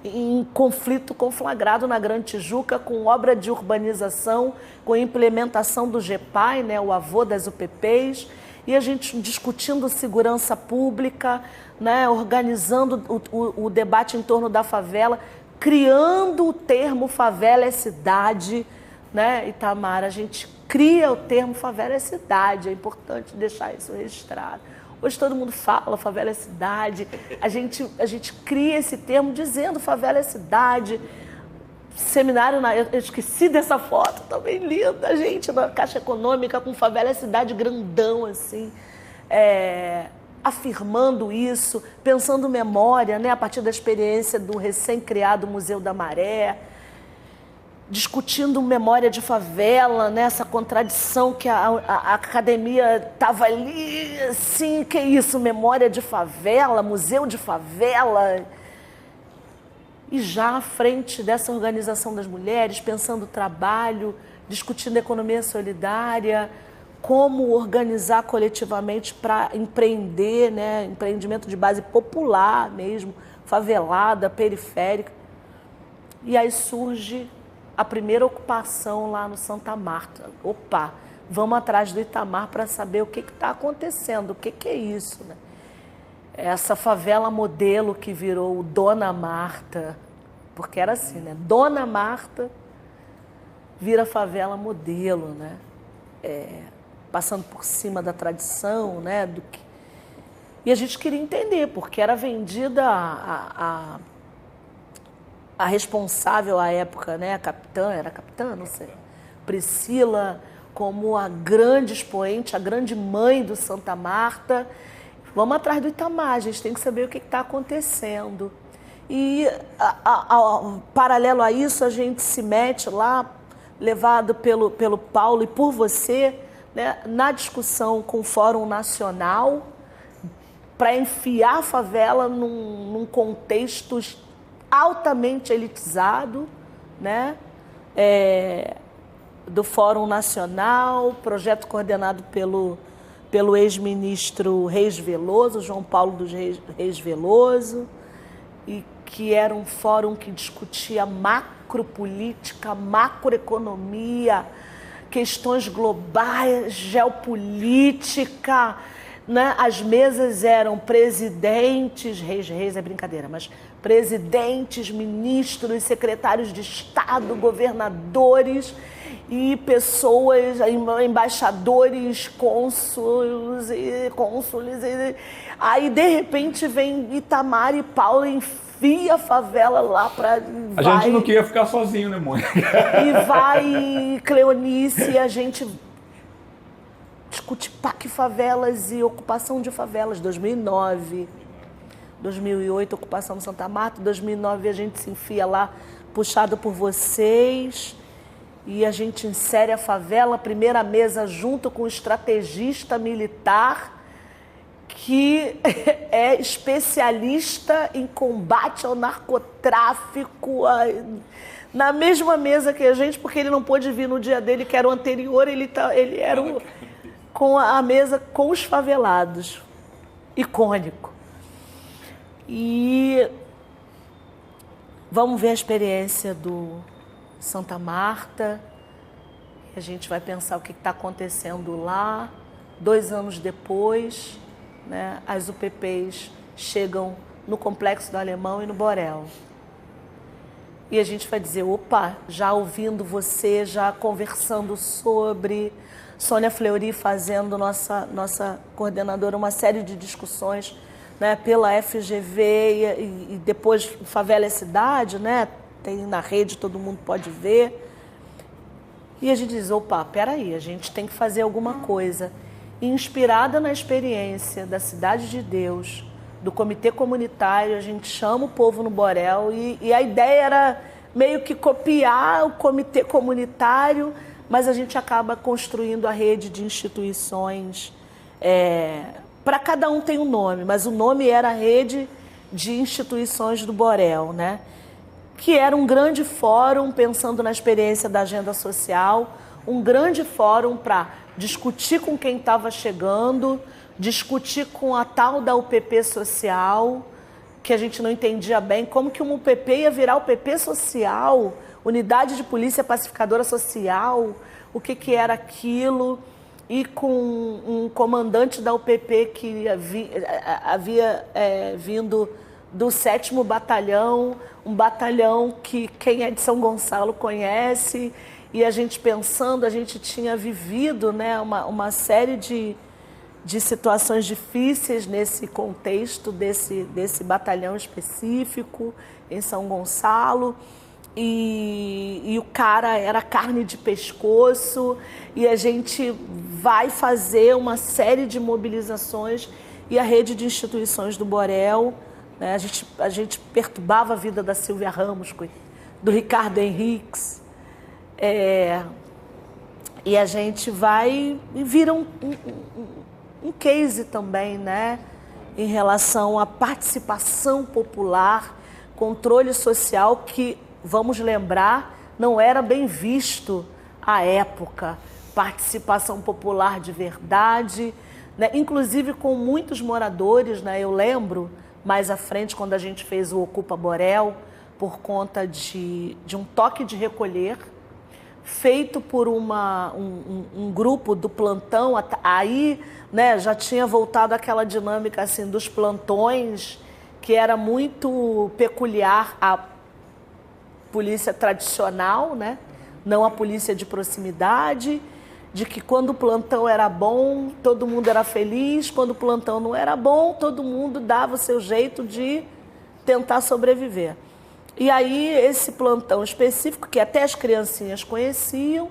em conflito conflagrado na Grande Tijuca, com obra de urbanização, com implementação do GEPAI, né, o avô das UPPs, e a gente discutindo segurança pública, né, organizando o debate em torno da favela, criando o termo favela é cidade, né, Itamar? A gente cria o termo favela é cidade, é importante deixar isso registrado. Hoje todo mundo fala favela é cidade, a gente cria esse termo dizendo favela é cidade. Seminário, eu esqueci dessa foto, também linda, gente, na Caixa Econômica com favela é cidade grandão, assim, afirmando isso, pensando memória, né, a partir da experiência do recém-criado Museu da Maré, discutindo memória de favela, né? Essa contradição que a academia estava ali, assim, que isso, memória de favela, museu de favela. E já à frente dessa organização das mulheres, pensando o trabalho, discutindo economia solidária, como organizar coletivamente para empreender, né? Empreendimento de base popular mesmo, favelada, periférica. E aí surge a primeira ocupação lá no Santa Marta. Opa, vamos atrás do Itamar para saber o que está acontecendo, o que é isso, né? Essa favela modelo que virou o Dona Marta, porque era assim, né? Dona Marta vira favela modelo, né? Passando por cima da tradição, né? E a gente queria entender, porque era vendida a responsável à época, né, era capitã, não sei, Priscila, como a grande expoente, a grande mãe do Santa Marta. Vamos atrás do Itamar, a gente tem que saber o que está acontecendo. E, paralelo a isso, a gente se mete lá, levado pelo Paulo e por você, né, na discussão com o Fórum Nacional, para enfiar a favela num contexto altamente elitizado, né? Do Fórum Nacional, projeto coordenado pelo ex-ministro Reis Veloso, João Paulo dos Reis Veloso, e que era um fórum que discutia macropolítica, macroeconomia, questões globais, geopolítica, né? As mesas eram presidentes, reis é brincadeira, mas presidentes, ministros, secretários de Estado, governadores e pessoas, embaixadores, cônsules. Aí, de repente, vem Itamar e Paulo e enfia a favela lá para... A gente não queria ficar sozinho, né, mãe? E vai Cleonice, a gente discute PAC favelas e ocupação de favelas, 2009... 2008, ocupação no Santa Marta, 2009 a gente se enfia lá, puxado por vocês, e a gente insere a favela, primeira mesa junto com o estrategista militar, que é especialista em combate ao narcotráfico, na mesma mesa que a gente, porque ele não pôde vir no dia dele, que era o anterior, ele era com a mesa com os favelados. Icônico. E vamos ver a experiência do Santa Marta. A gente vai pensar o que está acontecendo lá. 2 anos depois, né, as UPPs chegam no Complexo do Alemão e no Borel. E a gente vai dizer, opa, já ouvindo você, já conversando sobre, Sônia Fleury fazendo, nossa coordenadora, uma série de discussões, né, pela FGV e depois Favela é Cidade, né, tem na rede, todo mundo pode ver. E a gente diz, opa, peraí, a gente tem que fazer alguma coisa. E inspirada na experiência da Cidade de Deus, do comitê comunitário, a gente chama o povo no Borel e a ideia era meio que copiar o comitê comunitário, mas a gente acaba construindo a rede de instituições. Para cada um tem um nome, mas o nome era a Rede de Instituições do Borel, né? Que era um grande fórum, pensando na experiência da agenda social, um grande fórum para discutir com quem estava chegando, discutir com a tal da UPP social, que a gente não entendia bem, como que uma UPP ia virar UPP social, Unidade de Polícia Pacificadora Social, o que era aquilo, e com um comandante da UPP que havia vindo do 7º Batalhão, um batalhão que quem é de São Gonçalo conhece, e a gente pensando, a gente tinha vivido, né, uma série de situações difíceis nesse contexto desse batalhão específico em São Gonçalo, e o cara era carne de pescoço, e a gente vai fazer uma série de mobilizações, e a rede de instituições do Borel, né, a gente perturbava a vida da Silvia Ramos, do Ricardo Henriques, e a gente vai e vira um case também, né, em relação à participação popular, controle social, que, vamos lembrar, não era bem visto à época. Participação popular de verdade, né, inclusive com muitos moradores, né, eu lembro, mais à frente, quando a gente fez o Ocupa Borel, por conta de um toque de recolher, feito por um grupo do plantão. Aí, né, já tinha voltado aquela dinâmica assim, dos plantões, que era muito peculiar à polícia tradicional, né? Não a polícia de proximidade, de que quando o plantão era bom, todo mundo era feliz, quando o plantão não era bom, todo mundo dava o seu jeito de tentar sobreviver. E aí esse plantão específico, que até as criancinhas conheciam,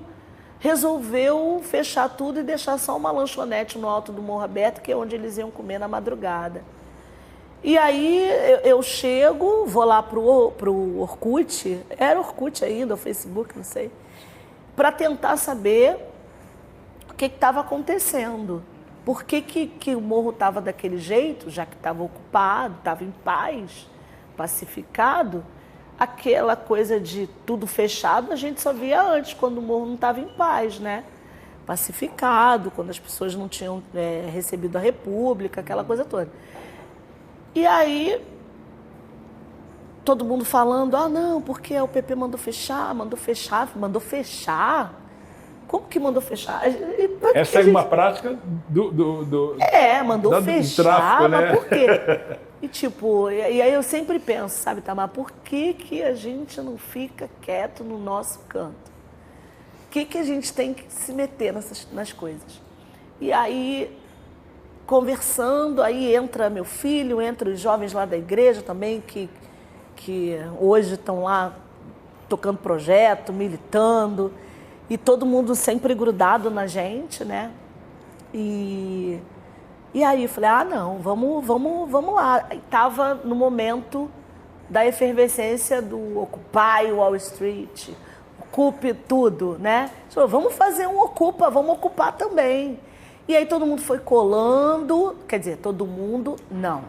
resolveu fechar tudo e deixar só uma lanchonete no alto do Morro Aberto, que é onde eles iam comer na madrugada. E aí eu chego, vou lá pro Orkut, era Orkut ainda, o Facebook, não sei, para tentar saber o que estava acontecendo. Por que o morro estava daquele jeito, já que estava ocupado, estava em paz, pacificado. Aquela coisa de tudo fechado, a gente só via antes, quando o morro não estava em paz, né? Pacificado, quando as pessoas não tinham recebido a República, aquela coisa toda. E aí, todo mundo falando, não, porque a UPP mandou fechar. Como que mandou fechar? Essa é uma prática mandou fechar, tráfico, né? Mas por quê? E tipo, e aí eu sempre penso, sabe, Tamar, por que a gente não fica quieto no nosso canto? O que a gente tem que se meter nas coisas? E aí, conversando, aí entra meu filho, entra os jovens lá da igreja também, que hoje estão lá tocando projeto, militando, e todo mundo sempre grudado na gente, né? E aí eu falei, não, vamos lá. E estava no momento da efervescência do Occupy Wall Street, Ocupe tudo, né? Falei, vamos fazer um Ocupa, vamos ocupar também. E aí todo mundo foi colando, quer dizer, todo mundo não.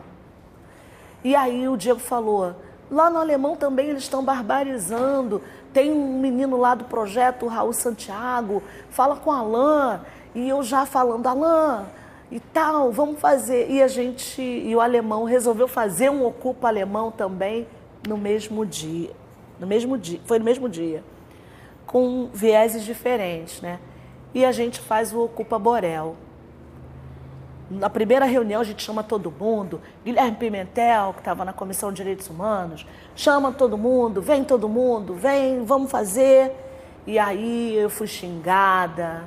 E aí o Diego falou, lá no Alemão também eles estão barbarizando, tem um menino lá do projeto, o Raul Santiago, fala com o Alain, e eu já falando, Alain, e tal, vamos fazer. E o Alemão resolveu fazer um Ocupa Alemão também no mesmo dia. Foi no mesmo dia, com vieses diferentes, né? E a gente faz o Ocupa Borel. Na primeira reunião a gente chama todo mundo, Guilherme Pimentel, que estava na Comissão de Direitos Humanos, chama todo mundo, vem, vamos fazer. E aí eu fui xingada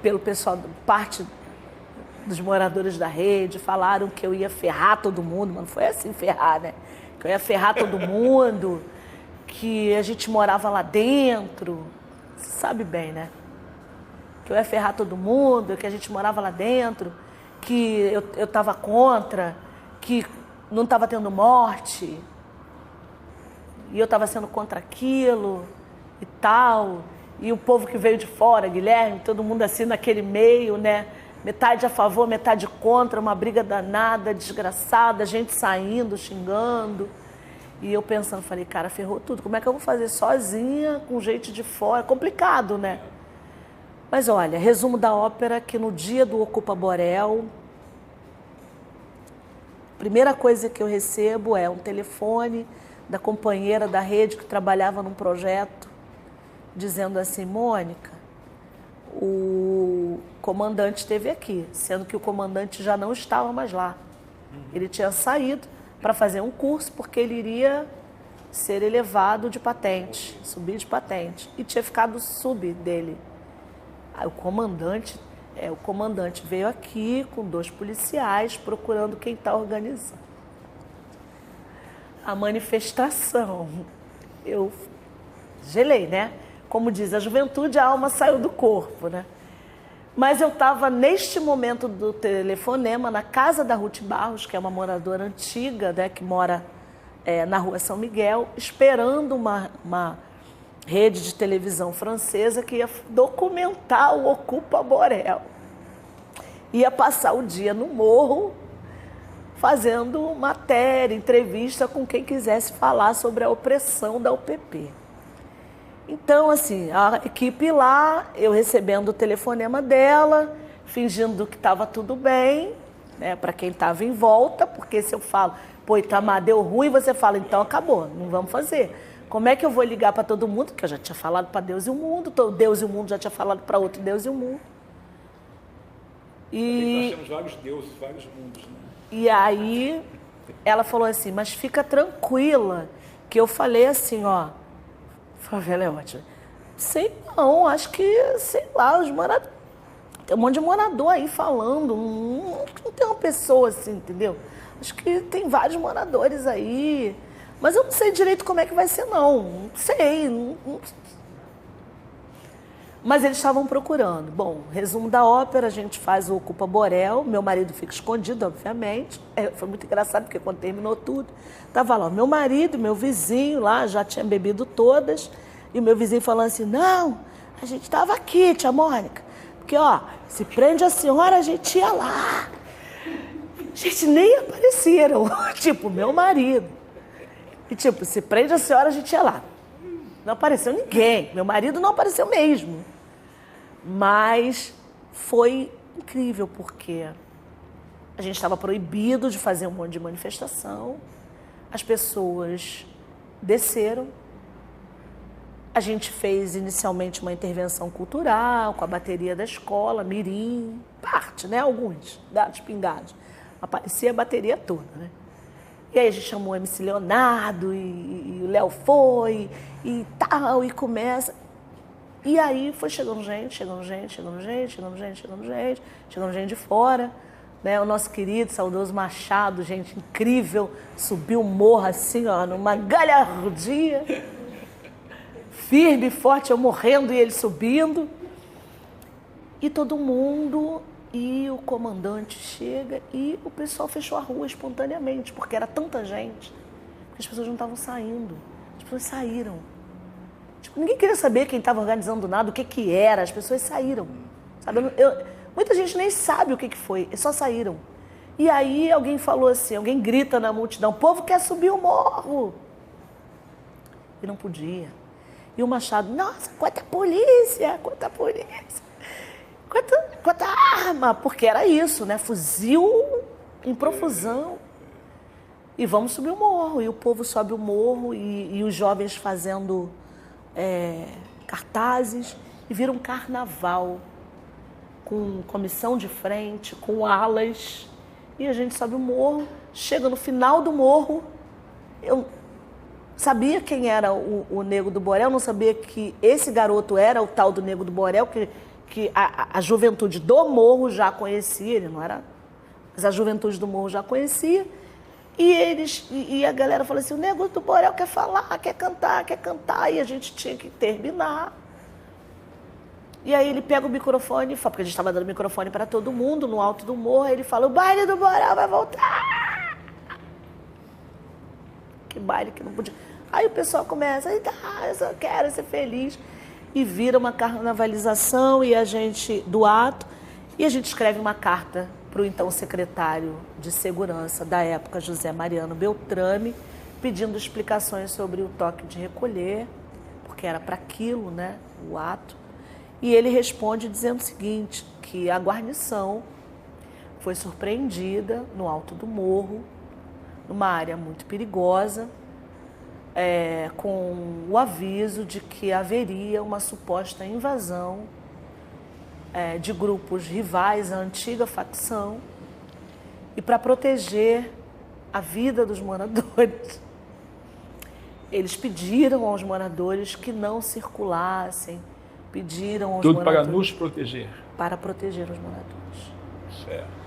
pelo pessoal, parte dos moradores da rede, falaram que eu ia ferrar todo mundo, mas não foi assim ferrar, né? Que eu ia ferrar todo mundo, que a gente morava lá dentro, você sabe bem, né? Que eu ia ferrar todo mundo, que a gente morava lá dentro, que eu estava contra, que não estava tendo morte, e eu estava sendo contra aquilo e tal. E o povo que veio de fora, Guilherme, todo mundo assim naquele meio, né? Metade a favor, metade contra, uma briga danada, desgraçada, gente saindo, xingando. E eu pensando, falei, cara, ferrou tudo. Como é que eu vou fazer sozinha, com gente de fora? Complicado, né? Mas olha, resumo da ópera, que no dia do Ocupa Borel, a primeira coisa que eu recebo é um telefone da companheira da rede que trabalhava num projeto, dizendo assim, Mônica, o comandante esteve aqui, sendo que o comandante já não estava mais lá. Ele tinha saído para fazer um curso, porque ele iria ser elevado de patente, subir de patente, e tinha ficado sub dele. Aí o comandante veio aqui com 2 policiais procurando quem está organizando a manifestação. Eu gelei, né? Como diz a juventude, a alma saiu do corpo, né? Mas eu estava, neste momento do telefonema, na casa da Ruth Barros, que é uma moradora antiga, né, que mora na rua São Miguel, esperando uma rede de televisão francesa que ia documentar o Ocupa Borel. Ia passar o dia no morro, fazendo matéria, entrevista com quem quisesse falar sobre a opressão da UPP. Então, assim, a equipe lá, eu recebendo o telefonema dela, fingindo que estava tudo bem, né, para quem estava em volta, porque se eu falo, pô, Itamar, deu ruim, você fala, então acabou, não vamos fazer. Como é que eu vou ligar para todo mundo? Que eu já tinha falado para Deus e o mundo, Deus e o mundo já tinha falado para outro Deus e o mundo. Nós temos vários deuses, vários mundos, né? E aí ela falou assim, mas fica tranquila, que eu falei assim, ó, favela é ótima. Sei não, acho que, sei lá, os moradores, tem um monte de morador aí falando, não tem uma pessoa assim, entendeu? Acho que tem vários moradores aí, mas eu não sei direito como é que vai ser não sei. Mas eles estavam procurando. Bom, resumo da ópera, a gente faz o Ocupa Borel, meu marido fica escondido, obviamente. Foi muito engraçado, porque quando terminou tudo, estava lá o meu marido, meu vizinho lá, já tinha bebido todas, e o meu vizinho falando assim, não, a gente estava aqui, tia Mônica, porque, ó, se prende a senhora, a gente ia lá. Gente, nem apareceram, tipo, meu marido. E tipo, se prende a senhora, a gente ia lá. Não apareceu ninguém, meu marido não apareceu mesmo. Mas foi incrível, porque a gente estava proibido de fazer um monte de manifestação, as pessoas desceram, a gente fez inicialmente uma intervenção cultural com a bateria da escola, mirim, parte, né, alguns, dados pingados, aparecia a bateria toda, né? E aí a gente chamou o MC Leonardo e o Léo foi e tal, e começa. E aí foi chegando gente de fora, né? O nosso querido, saudoso Machado, gente incrível, subiu o morro assim, ó, numa galhardia, firme e forte, eu morrendo e ele subindo. E todo mundo... E o comandante chega e o pessoal fechou a rua espontaneamente, porque era tanta gente que as pessoas não estavam saindo. As pessoas saíram. Tipo, ninguém queria saber quem estava organizando nada, o que era, as pessoas saíram. Sabe? Muita gente nem sabe o que foi, eles só saíram. E aí alguém falou assim, alguém grita na multidão, o povo quer subir o morro. E não podia. E o Machado, nossa, quanta polícia, quanta arma, porque era isso, né? Fuzil em profusão. E vamos subir o morro. E o povo sobe o morro e os jovens fazendo cartazes e vira um carnaval com comissão de frente, com alas. E a gente sobe o morro, chega no final do morro. Eu sabia quem era o Nego do Borel, não sabia que esse garoto era o tal do Nego do Borel, que a juventude do morro já conhecia, ele não era, mas a juventude do morro já conhecia. E a galera falou assim, o Nego do Borel quer falar, quer cantar, e a gente tinha que terminar. E aí ele pega o microfone, porque a gente estava dando microfone para todo mundo, no alto do morro, aí ele fala, o baile do Borel vai voltar. Que baile que não podia. Aí o pessoal começa, eu só quero ser feliz. E vira uma carnavalização e a gente, do ato, e a gente escreve uma carta para o então secretário de Segurança da época, José Mariano Beltrame, pedindo explicações sobre o toque de recolher, porque era para aquilo, né, o ato. E ele responde dizendo o seguinte, que a guarnição foi surpreendida no alto do morro, numa área muito perigosa, com o aviso de que haveria uma suposta invasão de grupos rivais à antiga facção e para proteger a vida dos moradores. Eles pediram aos moradores que não circulassem, pediram aos tudo moradores... para nos proteger. Para proteger os moradores. Certo.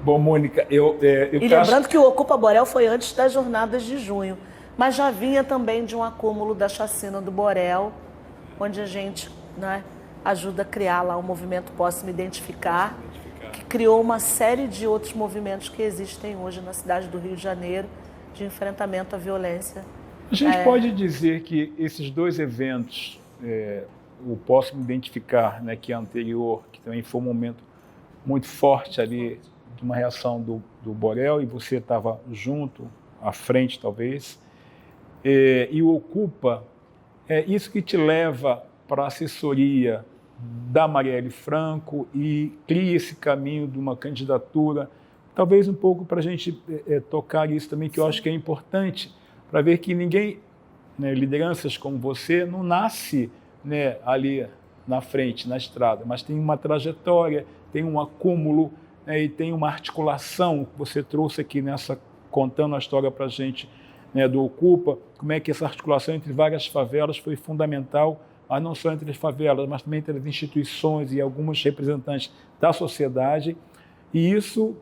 Bom, Mônica, E lembrando que o Ocupa Borel foi antes das jornadas de junho, mas já vinha também de um acúmulo da chacina do Borel, onde a gente, né, ajuda a criar lá o movimento Posso Me Identificar, que criou uma série de outros movimentos que existem hoje na cidade do Rio de Janeiro, de enfrentamento à violência. A gente pode dizer que esses dois eventos, o Posso Me Identificar, né, que é anterior, que também foi um momento muito forte ali, de uma reação do Borel, e você estava junto, à frente talvez, e o Ocupa, é isso que te leva para a assessoria da Marielle Franco e cria esse caminho de uma candidatura, talvez um pouco para a gente tocar isso também, que eu acho que é importante, para ver que ninguém, né, lideranças como você, não nasce, né, ali na frente, na estrada, mas tem uma trajetória, tem um acúmulo, e tem uma articulação que você trouxe aqui contando a história para a gente, né, do Ocupa, como é que essa articulação entre várias favelas foi fundamental, mas não só entre as favelas, mas também entre as instituições e alguns representantes da sociedade, e isso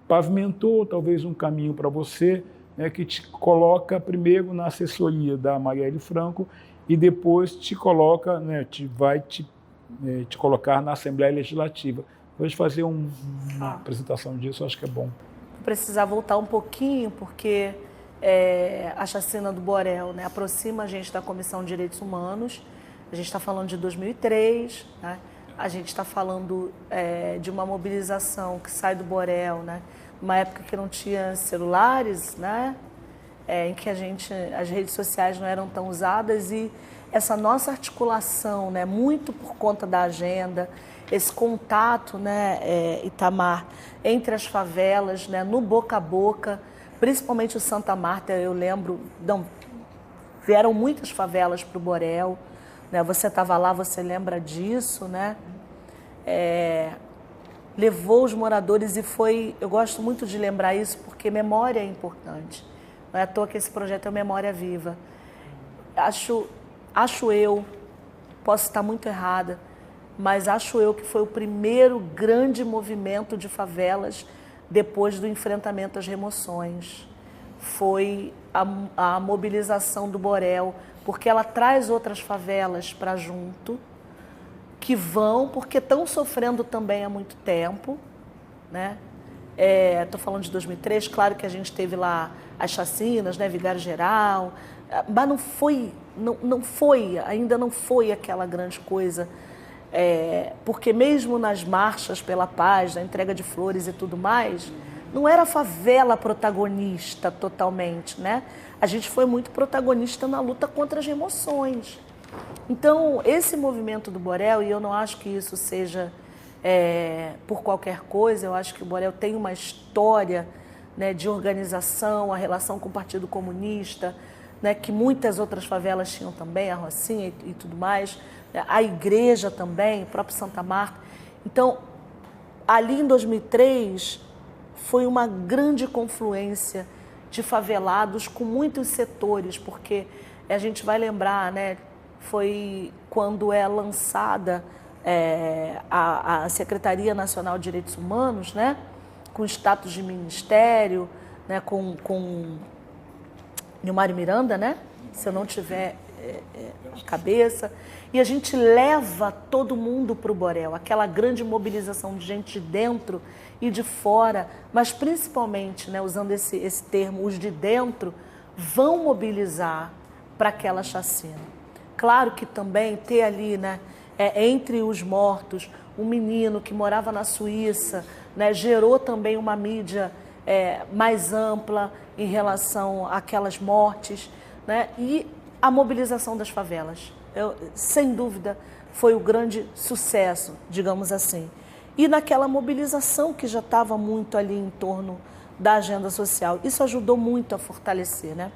pavimentou talvez um caminho para você, né, que te coloca primeiro na assessoria da Marielle Franco e depois te coloca, né, vai te colocar na Assembleia Legislativa. Vamos fazer uma apresentação disso, acho que é bom. Vou precisar voltar um pouquinho, porque a chacina do Borel, né, aproxima a gente da Comissão de Direitos Humanos. A gente está falando de 2003, né? A gente está falando de uma mobilização que sai do Borel, né? Uma época que não tinha celulares, né? Em que as redes sociais não eram tão usadas, e essa nossa articulação, né, muito por conta da agenda, esse contato, né, Itamar, entre as favelas, né, no boca a boca, principalmente o Santa Marta, eu lembro, vieram muitas favelas para o Borel, né, você estava lá, você lembra disso, né? Levou os moradores e foi, eu gosto muito de lembrar isso, porque memória é importante. Não é à toa que esse projeto é Memória Viva. Acho eu, posso estar muito errada, mas acho eu que foi o primeiro grande movimento de favelas depois do enfrentamento às remoções. Foi a mobilização do Borel, porque ela traz outras favelas para junto, que vão, porque estão sofrendo também há muito tempo, né? Estou falando de 2003, claro que a gente teve lá as chacinas, né, Vigário Geral, mas ainda não foi aquela grande coisa Porque mesmo nas marchas pela paz, na entrega de flores e tudo mais, não era a favela protagonista totalmente, né? A gente foi muito protagonista na luta contra as remoções. Então, esse movimento do Borel, e eu não acho que isso seja por qualquer coisa, eu acho que o Borel tem uma história, né, de organização, a relação com o Partido Comunista, né, que muitas outras favelas tinham também, a Rocinha e tudo mais, a igreja também, o próprio Santa Marta. Então, ali em 2003, foi uma grande confluência de favelados com muitos setores, porque a gente vai lembrar, né, foi quando é lançada a Secretaria Nacional de Direitos Humanos, né, com status de ministério, né, com Nilmar Miranda, né, se eu não tiver cabeça, e a gente leva todo mundo para o Borel, aquela grande mobilização de gente de dentro e de fora, mas principalmente, né, usando esse termo, os de dentro vão mobilizar para aquela chacina. Claro que também ter ali, né, entre os mortos, um menino que morava na Suíça, né, gerou também uma mídia mais ampla em relação àquelas mortes, né, e a mobilização das favelas. Sem dúvida, foi o grande sucesso, digamos assim. E naquela mobilização que já estava muito ali em torno da agenda social. Isso ajudou muito a fortalecer, né?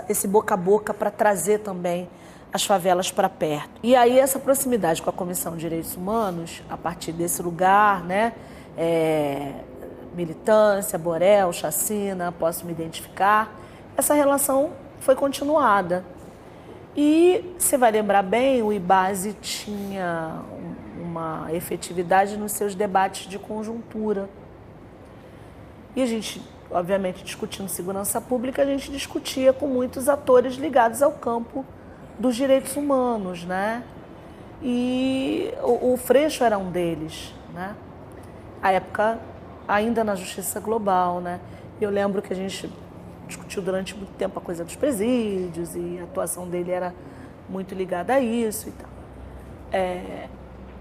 Esse boca a boca para trazer também as favelas para perto. E aí essa proximidade com a Comissão de Direitos Humanos, a partir desse lugar, né? Militância, Borel, chacina, posso me identificar. Essa relação foi continuada. E você vai lembrar bem, o IBASE tinha uma efetividade nos seus debates de conjuntura. E a gente, obviamente, discutindo segurança pública, a gente discutia com muitos atores ligados ao campo dos direitos humanos, né? E o Freixo era um deles, né? À época, ainda na Justiça Global, né? Eu lembro que a gente discutiu durante muito tempo a coisa dos presídios e a atuação dele era muito ligada a isso e tal.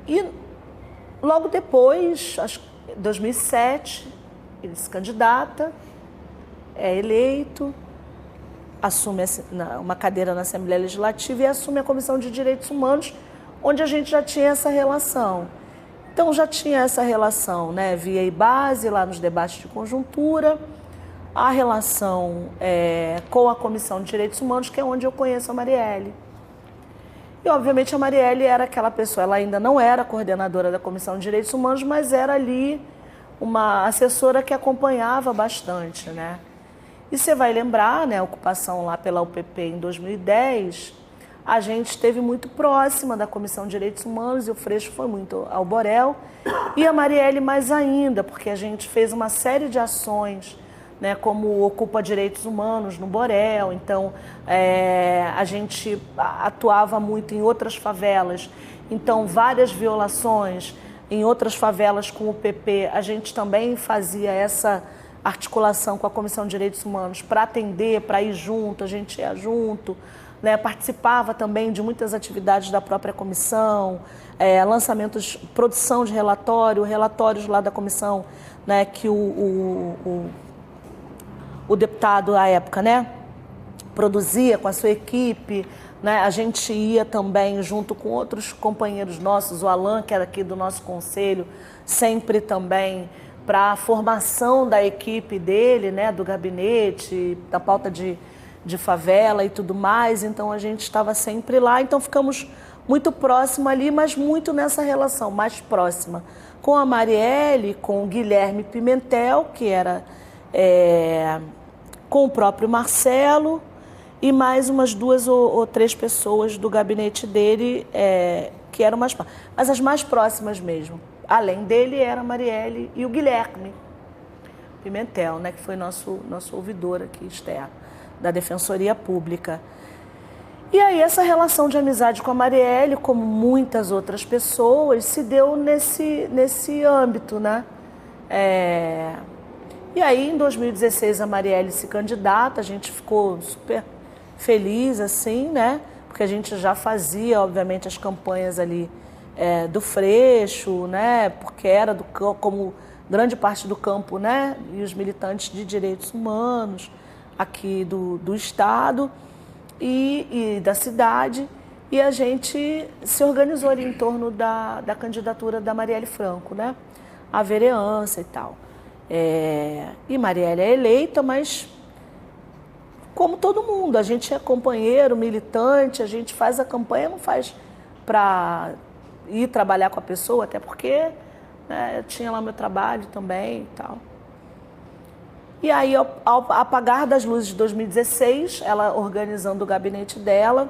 E logo depois, acho que em 2007, ele se candidata, é eleito, assume uma cadeira na Assembleia Legislativa e assume a Comissão de Direitos Humanos, onde a gente já tinha essa relação. Então já tinha essa relação, né, via IBASE, lá nos debates de conjuntura, a relação com a Comissão de Direitos Humanos, que é onde eu conheço a Marielle. E, obviamente, a Marielle era aquela pessoa, ela ainda não era coordenadora da Comissão de Direitos Humanos, mas era ali uma assessora que acompanhava bastante, né? E você vai lembrar, né, a ocupação lá pela UPP em 2010, a gente esteve muito próxima da Comissão de Direitos Humanos e o Freixo foi muito ao Borel, e a Marielle mais ainda, porque a gente fez uma série de ações, né, como Ocupa Direitos Humanos no Borel. Então a gente atuava muito em outras favelas, então várias violações em outras favelas com o PP, a gente também fazia essa articulação com a Comissão de Direitos Humanos para atender, para ir junto, a gente ia junto, né, participava também de muitas atividades da própria comissão, lançamentos, produção de relatórios lá da comissão, né, que o deputado à época, né, produzia com a sua equipe, né, a gente ia também junto com outros companheiros nossos, o Alan, que era aqui do nosso conselho, sempre também para a formação da equipe dele, né, do gabinete, da pauta de favela e tudo mais, então a gente estava sempre lá, então ficamos muito próximos ali, mas muito nessa relação mais próxima com a Marielle, com o Guilherme Pimentel, que era com o próprio Marcelo e mais umas 2 ou 3 pessoas do gabinete dele que eram mais próximas, mas as mais próximas mesmo. Além dele era a Marielle e o Guilherme Pimentel, né, que foi nosso ouvidor aqui externo da Defensoria Pública. E aí essa relação de amizade com a Marielle, como muitas outras pessoas, se deu nesse âmbito, né? E aí, em 2016, a Marielle se candidata, a gente ficou super feliz, assim, né? Porque porque a gente já fazia, obviamente, as campanhas ali do Freixo, né? Porque era como grande parte do campo, né? E os militantes de direitos humanos aqui do Estado e da cidade. E a gente se organizou ali em torno da candidatura da Marielle Franco, né? A vereança e tal. E Marielle é eleita, mas como todo mundo, a gente é companheiro, militante, a gente faz a campanha, não faz para ir trabalhar com a pessoa, até porque, né, eu tinha lá meu trabalho também e tal. E aí, ao apagar das luzes de 2016, ela organizando o gabinete dela,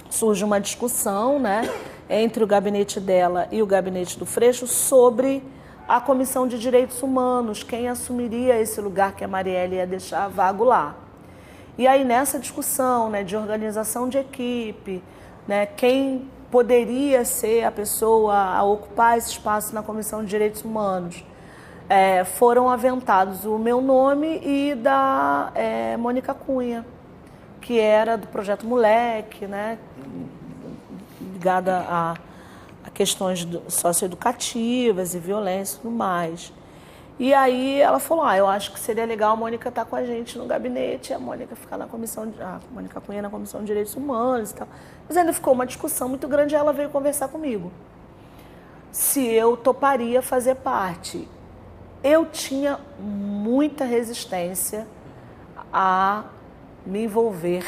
surge uma discussão, né, entre o gabinete dela e o gabinete do Freixo sobre a Comissão de Direitos Humanos, quem assumiria esse lugar que a Marielle ia deixar vago lá. E aí, nessa discussão, né, de organização de equipe, né, quem poderia ser a pessoa a ocupar esse espaço na Comissão de Direitos Humanos, foram aventados o meu nome e da Mônica Cunha, que era do Projeto Moleque, né, ligada a questões socioeducativas e violência e tudo mais. E aí ela falou, eu acho que seria legal a Mônica estar com a gente no gabinete, a Mônica ficar na comissão, a Mônica Cunha na Comissão de Direitos Humanos e tal. Mas ainda ficou uma discussão muito grande e ela veio conversar comigo. Se eu toparia fazer parte. Eu tinha muita resistência a me envolver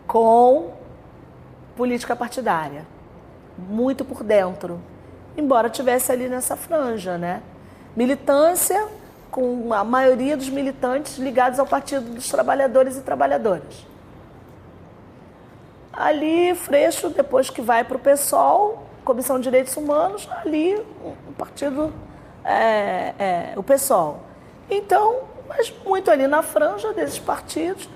com política partidária, muito por dentro, embora tivesse ali nessa franja, né? Militância, com a maioria dos militantes ligados ao Partido dos Trabalhadores e Trabalhadoras. Ali, Freixo, depois que vai para o PSOL, Comissão de Direitos Humanos, ali o partido, o PSOL. Então, mas muito ali na franja desses partidos,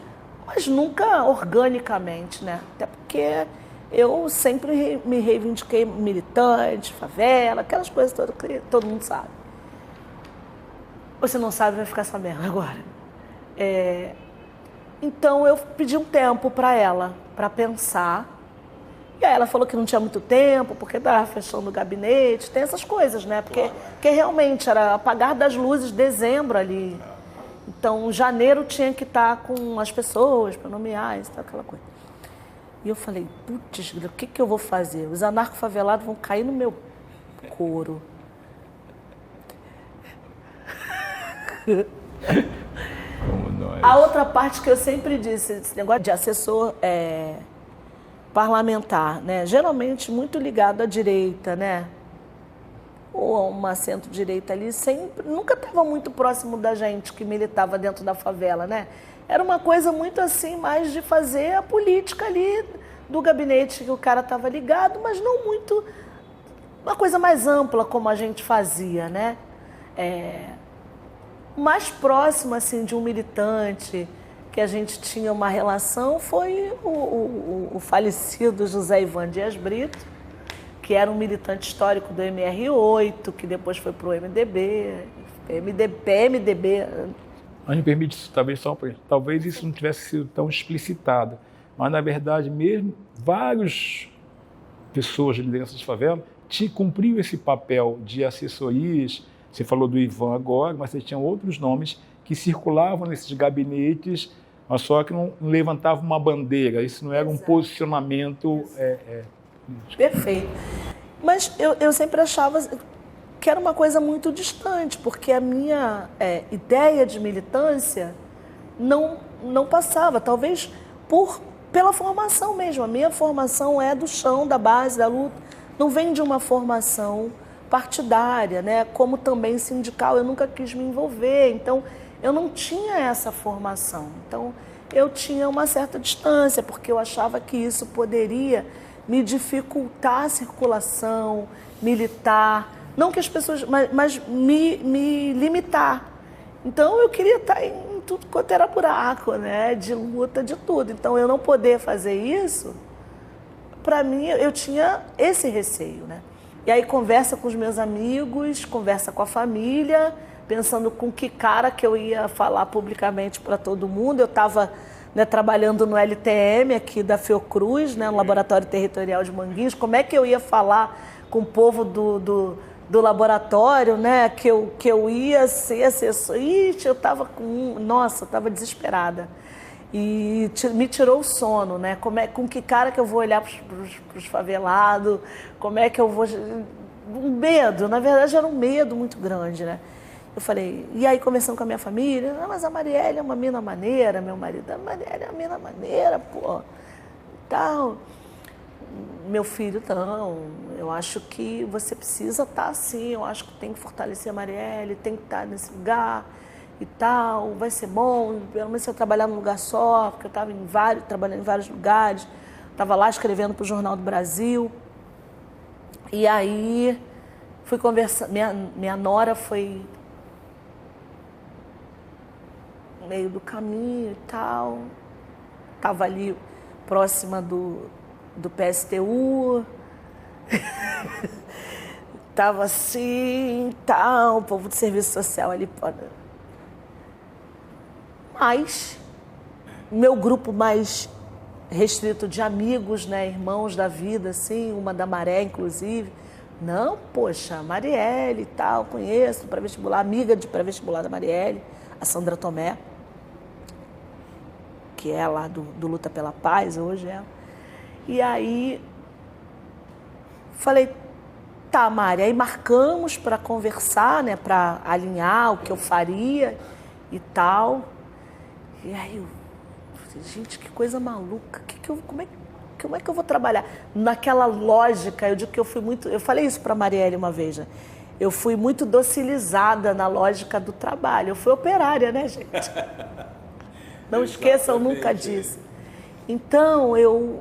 mas nunca organicamente, né? Até porque eu sempre me reivindiquei militante, favela, aquelas coisas todas que todo mundo sabe. Você não sabe, vai ficar sabendo agora. Então eu pedi um tempo para ela, para pensar. E aí ela falou que não tinha muito tempo, porque estava fechando o gabinete, tem essas coisas, né? Porque realmente era apagar das luzes dezembro ali. Então, janeiro tinha que estar com as pessoas para nomear, isso, aquela coisa. E eu falei, putz, o que eu vou fazer? Os anarcofavelados vão cair no meu couro. A outra parte que eu sempre disse, esse negócio de assessor parlamentar, né? Geralmente muito ligado à direita, né? Ou a uma centro-direita ali, sempre, nunca estava muito próximo da gente que militava dentro da favela, né? Era uma coisa muito assim, mais de fazer a política ali do gabinete que o cara estava ligado, mas não muito, uma coisa mais ampla como a gente fazia, né? Mais próximo assim de um militante que a gente tinha uma relação foi o falecido José Ivan Dias Brito, que era um militante histórico do MR8, que depois foi para o MDB, PMDB. Mas me permite, talvez isso não tivesse sido tão explicitado, mas na verdade mesmo várias pessoas de liderança de favela cumpriam esse papel de assessorias. Você falou do Ivan agora, mas você tinha outros nomes que circulavam nesses gabinetes, mas só que não levantavam uma bandeira, isso não era um posicionamento... Perfeito. Mas eu sempre achava que era uma coisa muito distante, porque a minha ideia de militância não passava, talvez pela formação mesmo. A minha formação é do chão, da base, da luta, não vem de uma formação partidária, né? Como também sindical, eu nunca quis me envolver, então eu não tinha essa formação. Então eu tinha uma certa distância, porque eu achava que isso poderia me dificultar a circulação militar, não que as pessoas, mas me limitar. Então eu queria estar em tudo quanto era buraco, né? De luta, de tudo. Então eu não poder fazer isso, para mim eu tinha esse receio, né? E aí conversa com os meus amigos, conversa com a família, pensando com que cara que eu ia falar publicamente para todo mundo. Eu estava né, trabalhando no LTM aqui da Fiocruz, né, no Laboratório Territorial de Manguinhos. Como é que eu ia falar com o povo do laboratório, né, que eu ia ser assessor? Ixi, eu estava nossa, eu estava desesperada. E me tirou o sono, né? Com que cara que eu vou olhar para os favelados? Como é que eu vou... Um medo, na verdade era um medo muito grande, né? Eu falei, e aí conversando com a minha família, mas a Marielle é uma mina maneira, meu marido, a Marielle é uma mina maneira, pô, tal. Meu filho, não, eu acho que você precisa estar assim, eu acho que tem que fortalecer a Marielle, tem que estar nesse lugar e tal, vai ser bom, pelo menos se eu trabalhar num lugar só, porque eu estava trabalhando em vários lugares, estava lá escrevendo para o Jornal do Brasil. E aí fui conversar, minha nora foi no meio do caminho e tal, estava ali próxima do PSTU, estava assim, tal, o povo do serviço social ali. Mas meu grupo mais restrito de amigos, né, irmãos da vida, assim, uma da Maré, inclusive. Não, poxa, Marielle e tal, conheço, pré-vestibular, amiga de pré-vestibular da Marielle, a Sandra Tomé, que é lá do Luta pela Paz, hoje é. E aí, falei, tá, Mari, aí marcamos para conversar, né, para alinhar o que eu faria e tal. E aí eu falei, gente, que coisa maluca, como é que eu vou trabalhar? Naquela lógica, eu digo que eu falei isso para a Marielle uma vez, né? Eu fui muito docilizada na lógica do trabalho, eu fui operária, né, gente? Não esqueçam nunca disso. Então, eu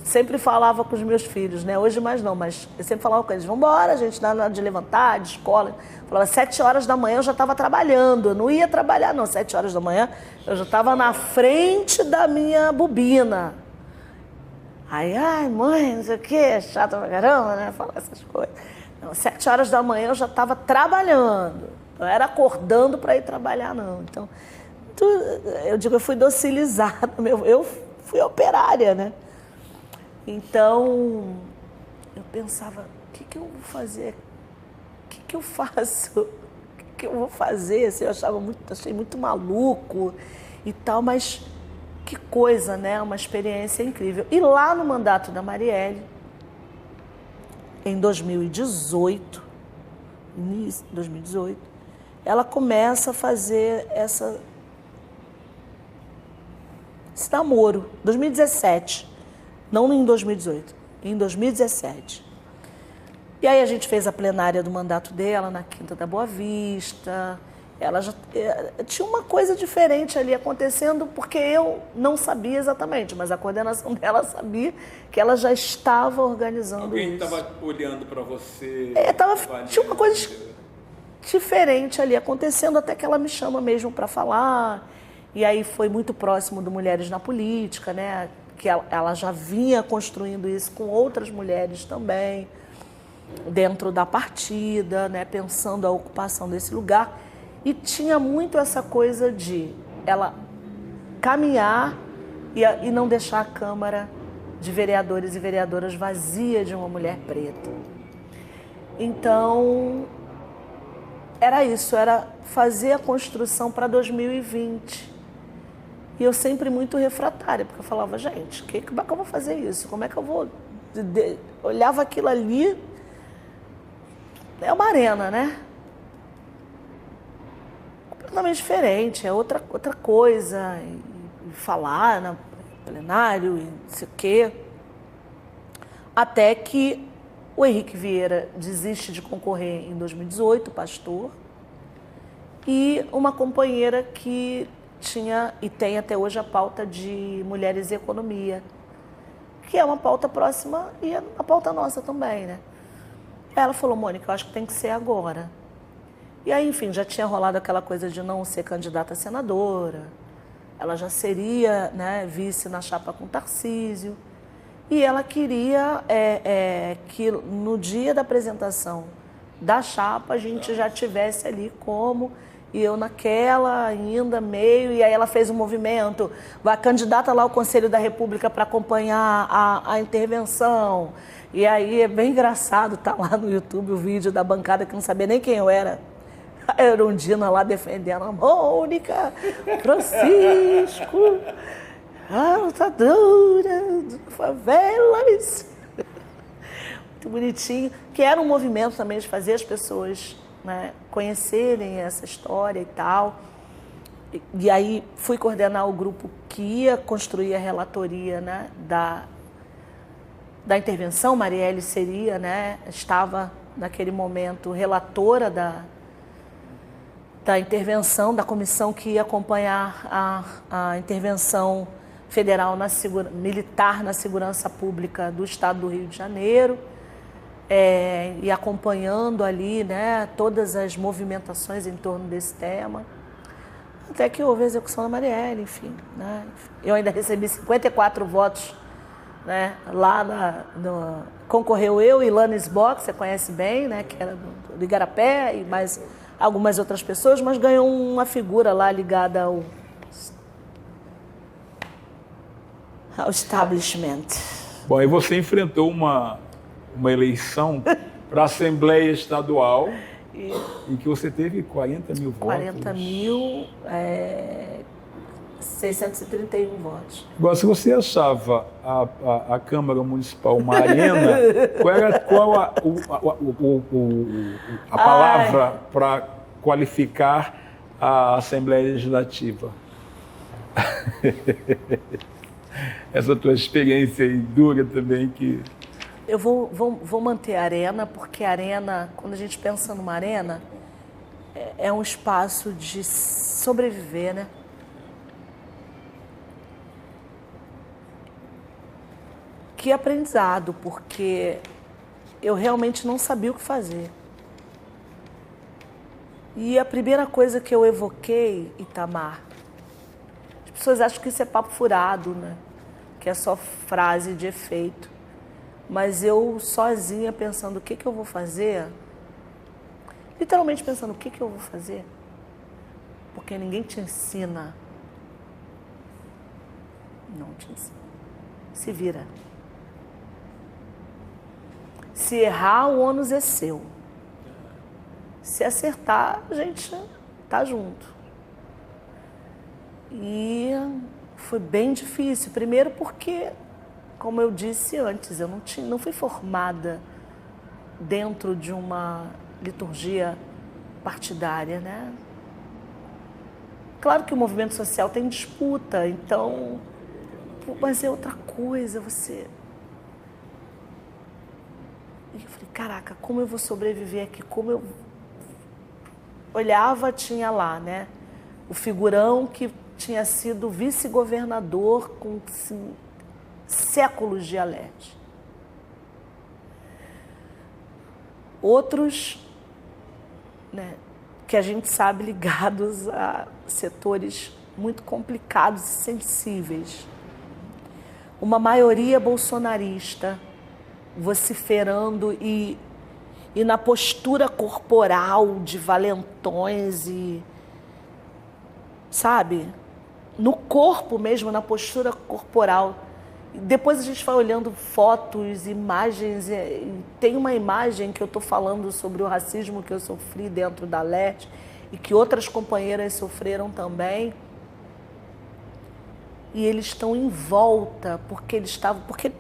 sempre falava com os meus filhos, né? Hoje mais não, mas eu sempre falava com eles, vamos embora, gente, na hora de levantar, de escola. Eu falava, 7 horas da manhã eu já estava trabalhando, eu não ia trabalhar não, 7 horas da manhã eu já estava na frente da minha bobina. Aí, ai mãe, não sei o quê, chata pra caramba, né? Falar essas coisas. Não, 7 horas da manhã eu já estava trabalhando, não era acordando para ir trabalhar não. Então, eu digo, eu fui docilizada, eu fui operária, né? Então, eu pensava, o que eu vou fazer? O que eu faço? O que eu vou fazer? Assim, eu achei muito maluco e tal, mas que coisa, né? Uma experiência incrível. E lá no mandato da Marielle, em 2018, início de 2018, ela começa a fazer esse namoro, 2017, não em 2018, em 2017. E aí a gente fez a plenária do mandato dela na Quinta da Boa Vista. Ela já tinha uma coisa diferente ali acontecendo, porque eu não sabia exatamente, mas a coordenação dela sabia que ela já estava organizando isso. Alguém estava olhando para você? Tinha uma coisa diferente ali acontecendo, até que ela me chama mesmo para falar. E aí foi muito próximo do Mulheres na Política, né? Que ela já vinha construindo isso com outras mulheres também, dentro da partida, né? Pensando a ocupação desse lugar. E tinha muito essa coisa de ela caminhar e não deixar a Câmara de Vereadores e Vereadoras vazia de uma mulher preta. Então, era isso, era fazer a construção para 2020. E eu sempre muito refratária, porque eu falava, gente, como é que eu vou fazer isso? Como é que eu vou... Olhava aquilo ali, é uma arena, né? Completamente diferente, é outra coisa, e falar no plenário, e não sei o quê. Até que o Henrique Vieira desiste de concorrer em 2018, pastor, e uma companheira que tinha e tem até hoje a pauta de Mulheres e Economia, que é uma pauta próxima e é a pauta nossa também, né? Ela falou, Mônica, eu acho que tem que ser agora. E aí, enfim, já tinha rolado aquela coisa de não ser candidata a senadora, ela já seria, né, vice na chapa com Tarcísio, e ela queria que no dia da apresentação da chapa a gente já tivesse ali como E eu naquela ainda meio, e aí ela fez um movimento, vai candidata lá ao Conselho da República para acompanhar a intervenção. E aí é bem engraçado, tá lá no YouTube o vídeo da bancada que não sabia nem quem eu era. A Erundina lá defendendo a Mônica, Francisco, a lutadora de favelas. Muito bonitinho, que era um movimento também de fazer as pessoas, né, conhecerem essa história e tal. E aí fui coordenar o grupo que ia construir a relatoria, né, da intervenção. Marielle seria, né, estava naquele momento relatora da intervenção, da comissão que ia acompanhar a intervenção federal militar na segurança pública do estado do Rio de Janeiro. E acompanhando ali, né, todas as movimentações em torno desse tema, até que houve a execução da Marielle, enfim, né? Eu ainda recebi 54 votos, né, lá concorreu eu e Lanes Bock, você conhece bem, né, que era do Igarapé, e mais algumas outras pessoas, mas ganhou uma figura lá ligada ao establishment. Bom, e você enfrentou uma eleição para a Assembleia Estadual em que você teve 40 mil votos. 40.631 votos. Agora, se você achava a Câmara Municipal uma arena, qual a palavra para qualificar a Assembleia Legislativa? Essa tua experiência aí dura também que... Eu vou manter a arena, porque a arena, quando a gente pensa numa arena, é um espaço de sobreviver, né? Que aprendizado, porque eu realmente não sabia o que fazer. E a primeira coisa que eu evoquei, Itamar, as pessoas acham que isso é papo furado, né? Que é só frase de efeito. Mas eu sozinha pensando o que eu vou fazer, literalmente pensando o que eu vou fazer, porque ninguém te ensina. Não te ensina. Se vira. Se errar, o ônus é seu. Se acertar, a gente tá junto. E foi bem difícil. Primeiro porque, como eu disse antes, eu não fui formada dentro de uma liturgia partidária, né? Claro que o movimento social tem disputa, então, mas é outra coisa, você... E eu falei, caraca, como eu vou sobreviver aqui? Como eu olhava, tinha lá, né? O figurão que tinha sido vice-governador com séculos de alerte. Outros, né, que a gente sabe ligados a setores muito complicados e sensíveis. Uma maioria bolsonarista vociferando e na postura corporal de valentões e, sabe, no corpo mesmo, na postura corporal. Depois a gente vai olhando fotos, imagens, e tem uma imagem que eu estou falando sobre o racismo que eu sofri dentro da LERJ e que outras companheiras sofreram também. E eles estão em volta, porque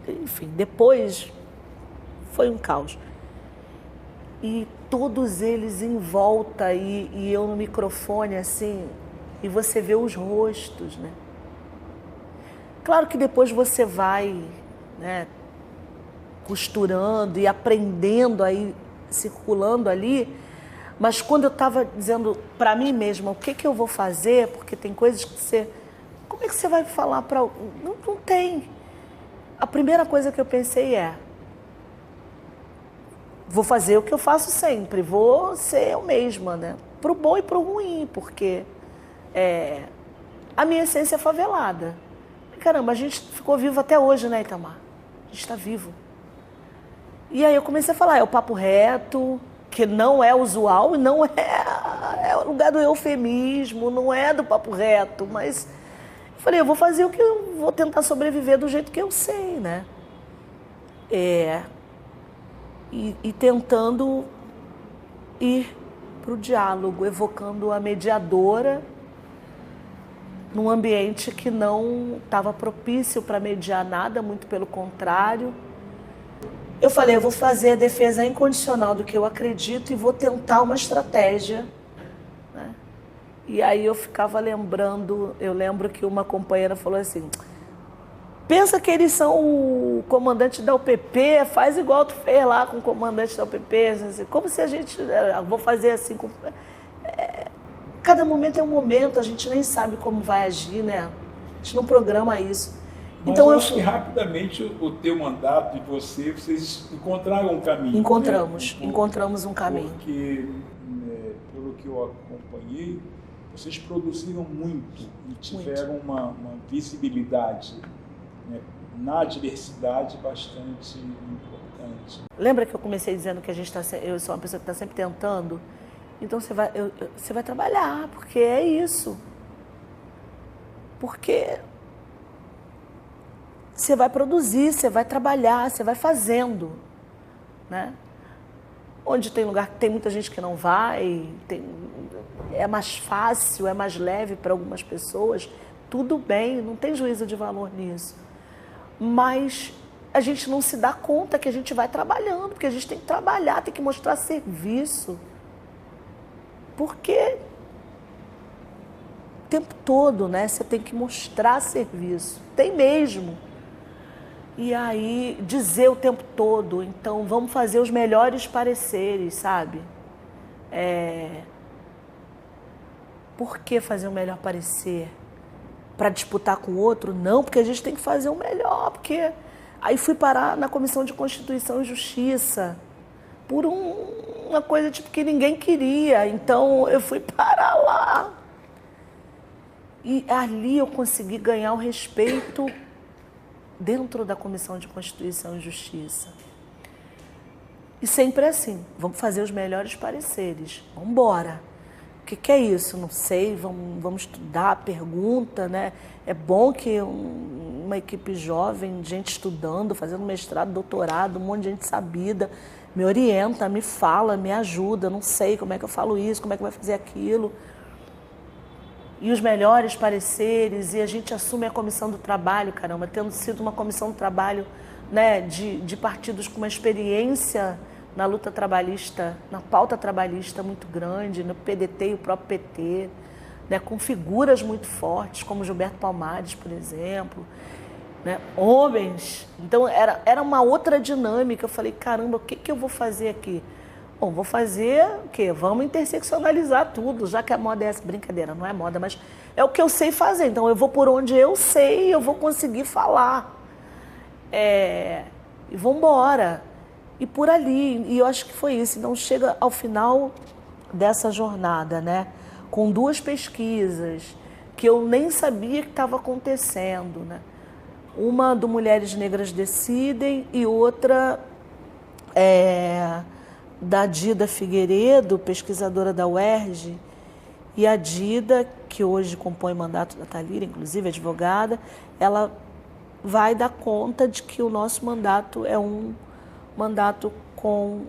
enfim, depois foi um caos. E todos eles em volta, e eu no microfone, assim, e você vê os rostos, né? Claro que depois você vai, né, costurando e aprendendo aí, circulando ali, mas quando eu estava dizendo para mim mesma o que eu vou fazer, porque tem coisas que você... Como é que você vai falar para... Não tem. A primeira coisa que eu pensei vou fazer o que eu faço sempre, vou ser eu mesma, né? Pro bom e pro ruim, porque a minha essência é favelada. Caramba, a gente ficou vivo até hoje, né, Itamar? A gente está vivo. E aí eu comecei a falar, é o papo reto, que não é usual e não é é o lugar do eufemismo, não é do papo reto, mas eu falei, eu vou fazer o que eu vou tentar sobreviver do jeito que eu sei, né? E tentando ir para o diálogo, evocando a mediadora num ambiente que não estava propício para mediar nada, muito pelo contrário. Eu falei, eu vou fazer a defesa incondicional do que eu acredito e vou tentar uma estratégia, né? E aí eu ficava lembrando, eu lembro que uma companheira falou assim, pensa que eles são o comandante da UPP, faz igual tu fez lá com o comandante da UPP, assim, como se a gente, vou fazer assim, cada momento é um momento, a gente nem sabe como vai agir, né? A gente não programa isso. Mas então, eu acho que rapidamente o teu mandato e vocês encontraram um caminho. Encontramos um caminho. Porque, pelo que eu acompanhei, vocês produziram muito e tiveram uma visibilidade, né, na diversidade bastante importante. Lembra que eu comecei dizendo que eu sou uma pessoa que está sempre tentando? Então você vai trabalhar, porque é isso. Porque você vai produzir, você vai trabalhar, você vai fazendo, né? Onde tem lugar que tem muita gente que não vai, é mais fácil, é mais leve para algumas pessoas, tudo bem, não tem juízo de valor nisso. Mas a gente não se dá conta que a gente vai trabalhando, porque a gente tem que trabalhar, tem que mostrar serviço. Porque o tempo todo, né, você tem que mostrar serviço, tem mesmo. E aí, dizer o tempo todo, então, vamos fazer os melhores pareceres, sabe? Por que fazer o melhor parecer? Para disputar com o outro? Não, porque a gente tem que fazer o melhor, porque... Aí fui parar na Comissão de Constituição e Justiça, por uma coisa tipo que ninguém queria, então eu fui parar lá. E ali eu consegui ganhar o respeito dentro da Comissão de Constituição e Justiça. E sempre assim, vamos fazer os melhores pareceres, vamos embora. O que é isso? Não sei, vamos estudar, pergunta, né? É bom que uma equipe jovem, gente estudando, fazendo mestrado, doutorado, um monte de gente sabida, me orienta, me fala, me ajuda, não sei como é que eu falo isso, como é que vai fazer aquilo. E os melhores pareceres, e a gente assume a comissão do trabalho, caramba, tendo sido uma comissão do trabalho, né, de partidos com uma experiência na luta trabalhista, na pauta trabalhista muito grande, no PDT e o próprio PT, né, com figuras muito fortes, como Gilberto Palmares, por exemplo, né, homens. Então era uma outra dinâmica. Eu falei, caramba, o que eu vou fazer aqui? Bom, vou fazer o quê? Vamos interseccionalizar tudo, já que a moda é essa. Brincadeira, não é moda, mas é o que eu sei fazer. Então, eu vou por onde eu sei e eu vou conseguir falar. E vamos embora. E por ali. E eu acho que foi isso. Então, chega ao final dessa jornada, né? Com 2 pesquisas que eu nem sabia que estava acontecendo, né? Uma do Mulheres Negras Decidem e outra... da Dida Figueiredo, pesquisadora da UERJ, e a Dida, que hoje compõe o mandato da Thalira, inclusive advogada, ela vai dar conta de que o nosso mandato é um mandato com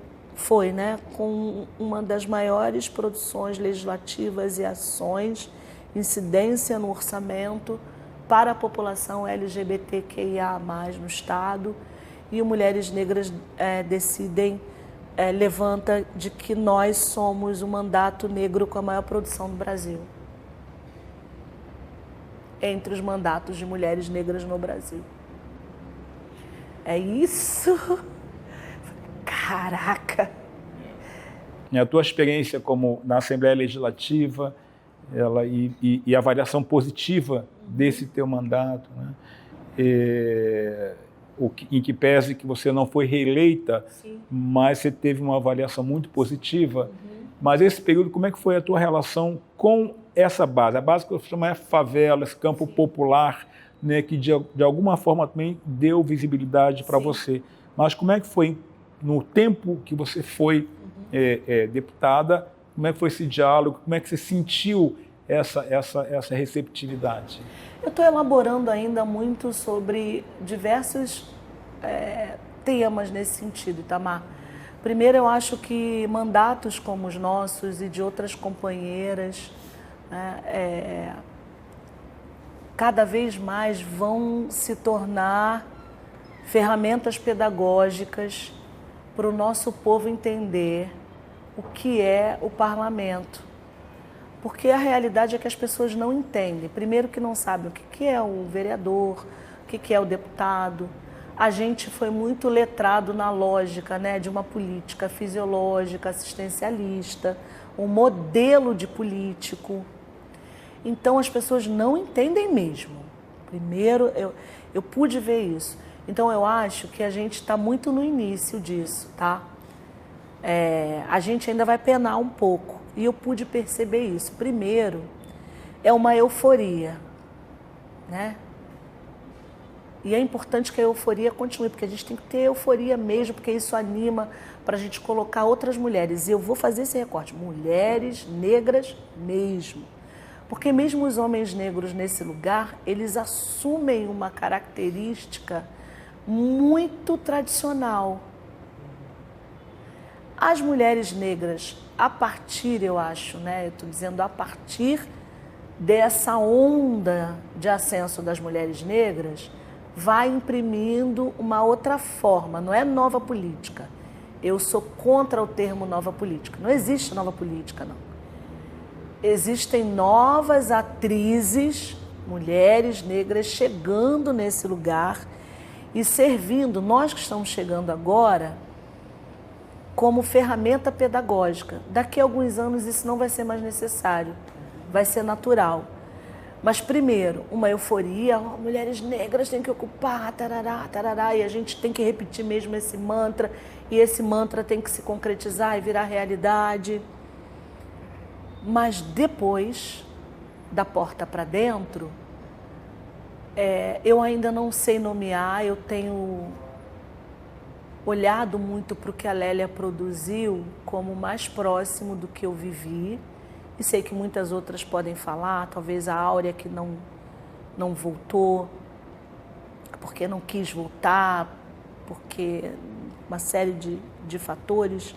uma das maiores produções legislativas e ações, incidência no orçamento para a população LGBTQIA+, no Estado, e o Mulheres Negras Decidem levanta de que nós somos o mandato negro com a maior produção do Brasil. Entre os mandatos de mulheres negras no Brasil. É isso? Caraca! A tua experiência como na Assembleia Legislativa e a avaliação positiva desse teu mandato, né? Em que pese que você não foi reeleita, sim, mas você teve uma avaliação muito positiva. Uhum. Mas esse período, como é que foi a tua relação com essa base? A base que eu chamo é favela, esse campo, sim, popular, né, que de alguma forma também deu visibilidade para você. Mas como é que foi no tempo que você foi, uhum, deputada, Como é que foi esse diálogo? Como é que você sentiu essa receptividade? Eu estou elaborando ainda muito sobre diversos temas nesse sentido, Itamar. Primeiro, eu acho que mandatos como os nossos e de outras companheiras, né, cada vez mais vão se tornar ferramentas pedagógicas para o nosso povo entender o que é o parlamento. Porque a realidade é que as pessoas não entendem. Primeiro que não sabem o que é o vereador, o que é o deputado. A gente foi muito letrado na lógica, né, de uma política fisiológica, assistencialista, um modelo de político. Então as pessoas não entendem mesmo. Primeiro, eu pude ver isso. Então eu acho que a gente está muito no início disso, tá? A gente ainda vai penar um pouco. E eu pude perceber isso. Primeiro, é uma euforia, né? E é importante que a euforia continue, porque a gente tem que ter euforia mesmo, porque isso anima para a gente colocar outras mulheres. E eu vou fazer esse recorte, mulheres negras mesmo. Porque mesmo os homens negros nesse lugar, eles assumem uma característica muito tradicional. As mulheres negras, a partir, eu acho, né? Eu estou dizendo a partir dessa onda de ascenso das mulheres negras, vai imprimindo uma outra forma, não é nova política. Eu sou contra o termo nova política. Não existe nova política, não. Existem novas atrizes, mulheres negras, chegando nesse lugar e servindo, nós que estamos chegando agora, como ferramenta pedagógica. Daqui a alguns anos isso não vai ser mais necessário, vai ser natural. Mas primeiro, uma euforia, mulheres negras têm que ocupar, tarará, tarará, e a gente tem que repetir mesmo esse mantra, e esse mantra tem que se concretizar e virar realidade. Mas depois, da porta para dentro, eu ainda não sei nomear, eu tenho olhado muito para o que a Lélia produziu como mais próximo do que eu vivi, e sei que muitas outras podem falar, talvez a Áurea que não voltou, porque não quis voltar, porque uma série de fatores,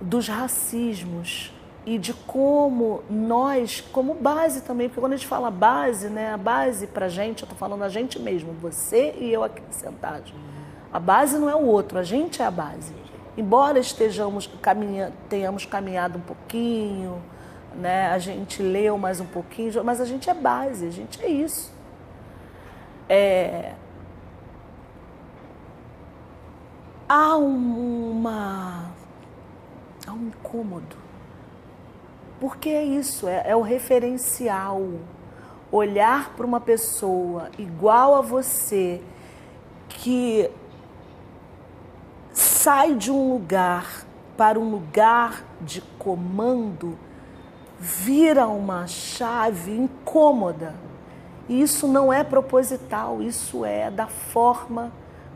dos racismos e de como nós, como base também, porque quando a gente fala base, né, a base pra gente, eu tô falando a gente mesmo, você e eu aqui sentados. A base não é o outro, a gente é a base. Embora tenhamos caminhado um pouquinho, né, a gente leu mais um pouquinho, mas a gente é base, a gente é isso. Há um incômodo, porque é isso, é o referencial. Olhar para uma pessoa igual a você, que sai de um lugar para um lugar de comando, vira uma chave incômoda. E isso não é proposital, isso é da forma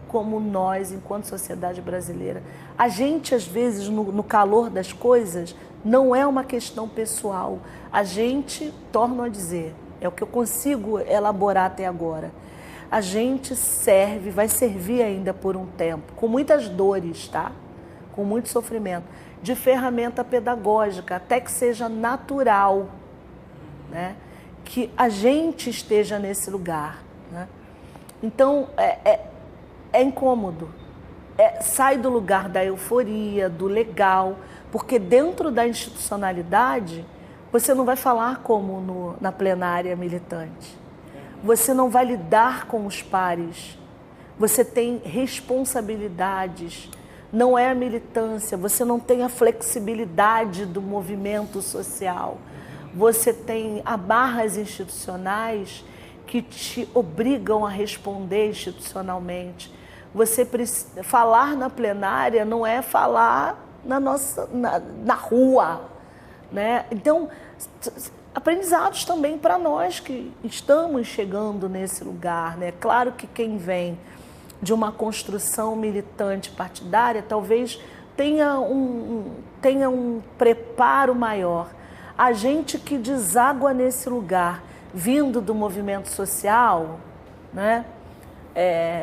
como nós, enquanto sociedade brasileira, a gente às vezes no calor das coisas, não é uma questão pessoal. A gente, torno a dizer, é o que eu consigo elaborar até agora, a gente serve, vai servir ainda por um tempo, com muitas dores, tá? Com muito sofrimento, de ferramenta pedagógica, até que seja natural, né? Que a gente esteja nesse lugar, né? Então, é incômodo, sai do lugar da euforia, do legal, porque dentro da institucionalidade, você não vai falar como na plenária militante. Você não vai lidar com os pares, você tem responsabilidades, não é a militância, você não tem a flexibilidade do movimento social, você tem amarras institucionais que te obrigam a responder institucionalmente. Você falar na plenária não é falar na rua, né? Então, aprendizados também para nós que estamos chegando nesse lugar, né? Claro que quem vem de uma construção militante partidária talvez tenha tenha um preparo maior. A gente que deságua nesse lugar, vindo do movimento social, né?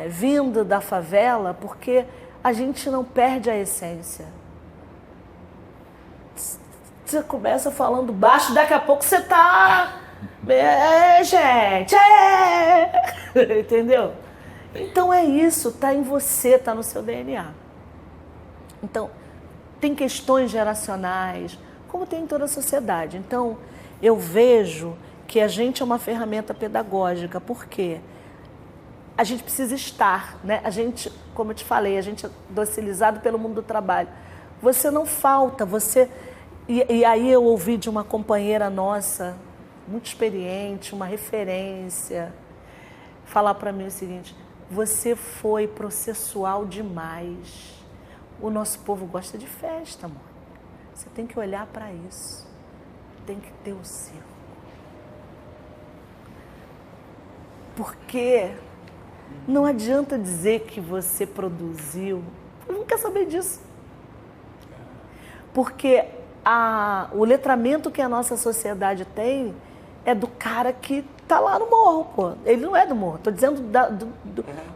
Vindo da favela, porque a gente não perde a essência. Você começa falando baixo, daqui a pouco você tá... gente, entendeu? Então é isso, tá em você, tá no seu DNA. Então, tem questões geracionais, como tem em toda a sociedade. Então, eu vejo que a gente é uma ferramenta pedagógica, porque a gente precisa estar, né? A gente, como eu te falei, a gente é docilizado pelo mundo do trabalho. Você não falta, você... E aí eu ouvi de uma companheira nossa, muito experiente, uma referência, falar para mim o seguinte: você foi processual demais. O nosso povo gosta de festa, amor. Você tem que olhar para isso. Tem que ter o circo. Porque não adianta dizer que você produziu. Eu não quero saber disso. Porque o letramento que a nossa sociedade tem é do cara que tá lá no morro, pô. Ele não é do morro. Estou dizendo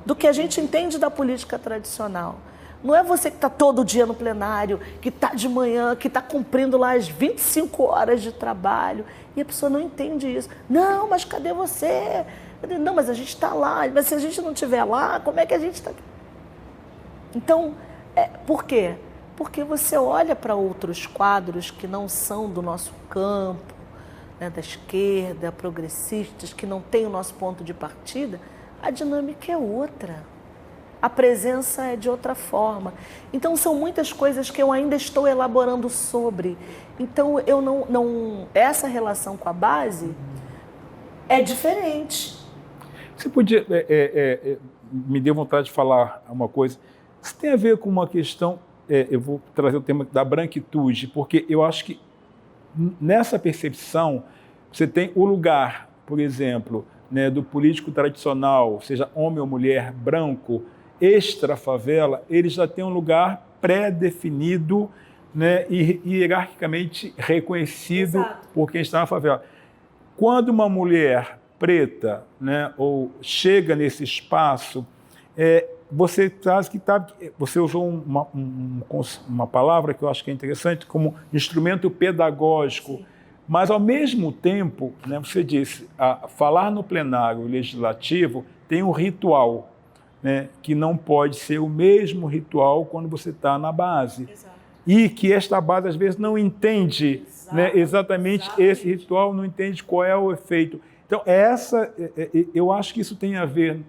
do que a gente entende da política tradicional. Não é você que está todo dia no plenário, que está de manhã, que está cumprindo lá as 25 horas de trabalho. E a pessoa não entende isso. Não, mas cadê você? Não, mas a gente está lá. Mas se a gente não estiver lá, como é que a gente está? Então, por quê? Porque você olha para outros quadros que não são do nosso campo, né, da esquerda, progressistas, que não têm o nosso ponto de partida, a dinâmica é outra. A presença é de outra forma. Então, são muitas coisas que eu ainda estou elaborando sobre. Então, eu não essa relação com a base é diferente. Você podia... me deu vontade de falar uma coisa. Isso tem a ver com uma questão... eu vou trazer o tema da branquitude, porque eu acho que nessa percepção você tem o lugar, por exemplo, né, do político tradicional, seja homem ou mulher, branco, extra-favela, ele já tem um lugar pré-definido, né, e hierarquicamente reconhecido. Exato. Por quem está na favela. Quando uma mulher preta, né, ou chega nesse espaço, você traz que você usou uma palavra que eu acho que é interessante, como instrumento pedagógico. Sim. Mas, ao mesmo tempo, né, você disse, falar no plenário legislativo tem um ritual, né, que não pode ser o mesmo ritual quando você está na base. Exato. E que esta base, às vezes, não entende, né, exatamente esse ritual, não entende qual é o efeito. Então, eu acho que isso tem a ver...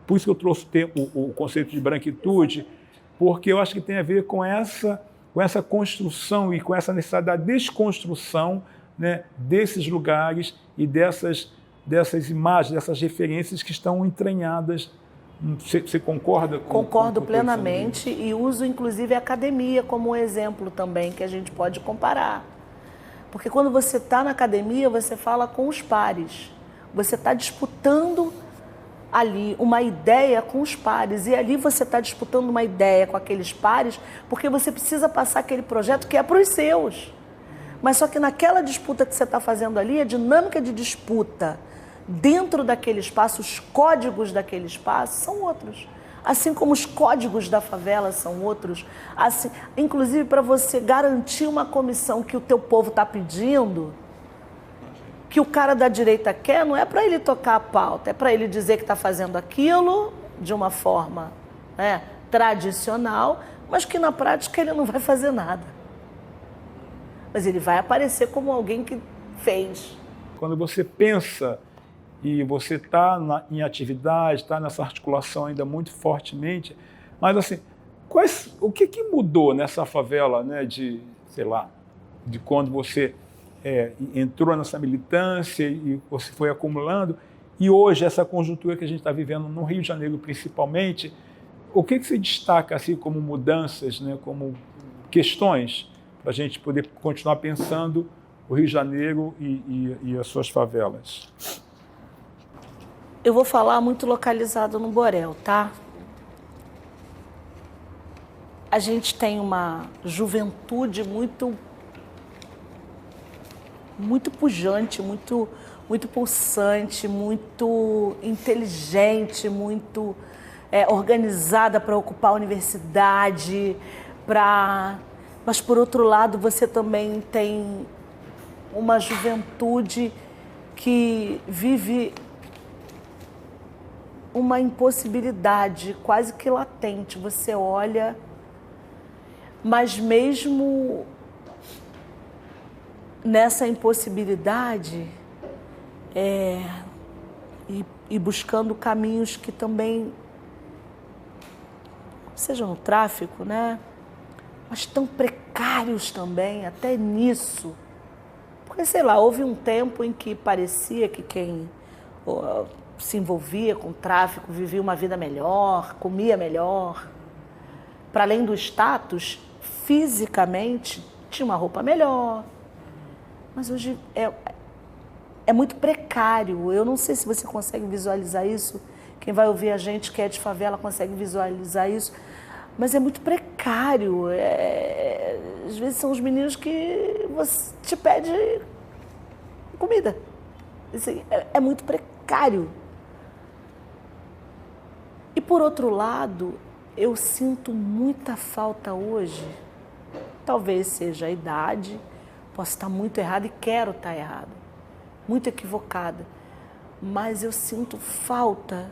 Por isso que eu trouxe o conceito de branquitude, porque eu acho que tem a ver com essa construção e com essa necessidade da desconstrução, né, desses lugares e dessas imagens, dessas referências que estão entranhadas. Você concorda com Concordo plenamente e uso, inclusive, a academia como um exemplo também que a gente pode comparar. Porque quando você está na academia, você fala com os pares. Você está disputando ali uma ideia com os pares, e ali você está disputando uma ideia com aqueles pares, porque você precisa passar aquele projeto que é para os seus. Mas só que naquela disputa que você está fazendo ali, a dinâmica de disputa dentro daquele espaço, os códigos daquele espaço são outros. Assim como os códigos da favela são outros. Assim, inclusive, para você garantir uma comissão que o teu povo está pedindo, que o cara da direita quer, não é para ele tocar a pauta, é para ele dizer que está fazendo aquilo de uma forma, né, tradicional, mas que na prática ele não vai fazer nada. Mas ele vai aparecer como alguém que fez. Quando você pensa e você está em atividade, está nessa articulação ainda muito fortemente, mas assim, o que mudou nessa favela, né, de quando você... entrou nessa militância e você foi acumulando, e hoje essa conjuntura que a gente está vivendo no Rio de Janeiro principalmente, o que se destaca assim como mudanças, né, como questões para a gente poder continuar pensando o Rio de Janeiro e as suas favelas? Eu vou falar muito localizado no Borel, tá? a gente tem uma juventude muito pujante, muito pulsante, muito inteligente, muito organizada para ocupar a universidade, mas por outro lado você também tem uma juventude que vive uma impossibilidade quase que latente. Você olha, mas mesmo nessa impossibilidade e buscando caminhos que também, seja no tráfico, né? Mas tão precários também, até nisso. Porque, sei lá, houve um tempo em que parecia que quem se envolvia com o tráfico vivia uma vida melhor, comia melhor. Para além do status, fisicamente, tinha uma roupa melhor. Mas hoje é muito precário. Eu não sei se você consegue visualizar isso. Quem vai ouvir a gente que é de favela consegue visualizar isso. Mas é muito precário. Às vezes são os meninos que você te pede comida. Assim, é muito precário. E por outro lado, eu sinto muita falta hoje. Talvez seja a idade, posso estar muito errada e quero estar errada, muito equivocada. Mas eu sinto falta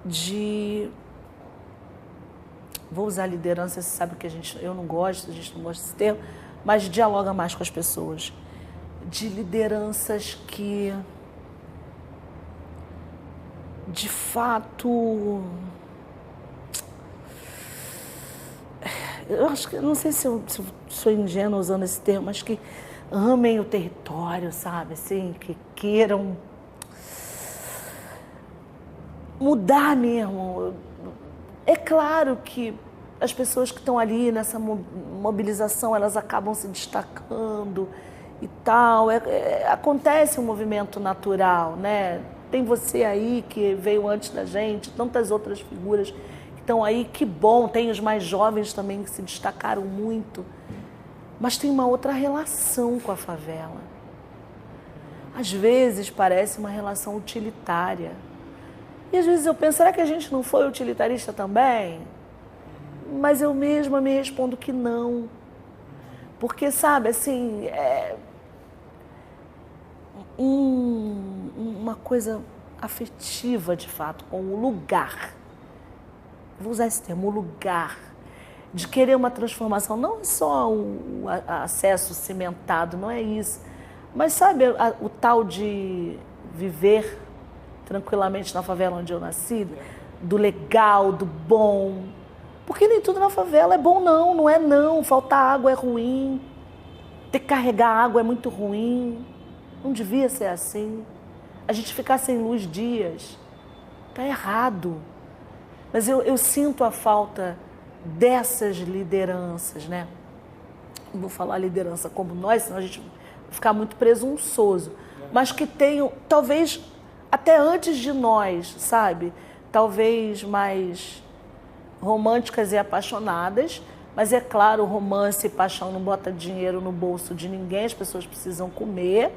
de... Vou usar liderança, você sabe que eu não gosto, a gente não gosta desse termo, mas dialoga mais com as pessoas. De lideranças que, de fato, eu acho que, não sei se eu sou ingênua usando esse termo, mas que amem o território, sabe, assim, que queiram mudar mesmo. É claro que as pessoas que estão ali nessa mobilização, elas acabam se destacando e tal. Acontece um movimento natural, né? Tem você aí que veio antes da gente, tantas outras figuras que estão aí, que bom. Tem os mais jovens também que se destacaram muito. Mas tem uma outra relação com a favela. Às vezes parece uma relação utilitária. E às vezes eu penso, será que a gente não foi utilitarista também? Mas eu mesma me respondo que não. Porque, sabe, assim, uma coisa afetiva, de fato, com o lugar. Vou usar esse termo, o lugar. De querer uma transformação. Não é só o acesso cimentado, não é isso. Mas, sabe, o tal de viver tranquilamente na favela onde eu nasci, do legal, do bom. Porque nem tudo na favela é bom, não é não. Faltar água é ruim, ter que carregar água é muito ruim. Não devia ser assim. A gente ficar sem luz dias, tá errado. Mas eu sinto a falta dessas lideranças, né? Não vou falar liderança como nós, senão a gente vai ficar muito presunçoso. Mas que tenham, talvez até antes de nós, sabe? Talvez mais românticas e apaixonadas, mas é claro, romance e paixão não bota dinheiro no bolso de ninguém, as pessoas precisam comer.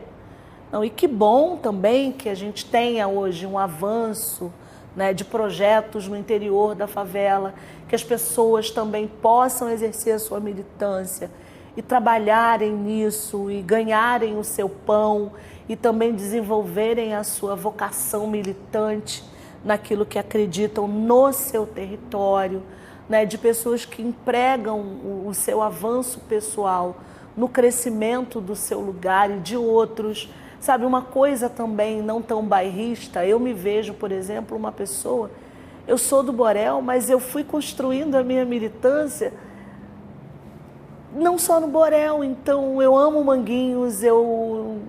Não, e que bom também que a gente tenha hoje um avanço, né, de projetos no interior da favela, que as pessoas também possam exercer a sua militância e trabalharem nisso e ganharem o seu pão e também desenvolverem a sua vocação militante naquilo que acreditam no seu território, né, de pessoas que empregam o seu avanço pessoal no crescimento do seu lugar e de outros. Sabe, uma coisa também não tão bairrista, eu me vejo, por exemplo, uma pessoa, eu sou do Borel, mas eu fui construindo a minha militância não só no Borel, então eu amo Manguinhos, eu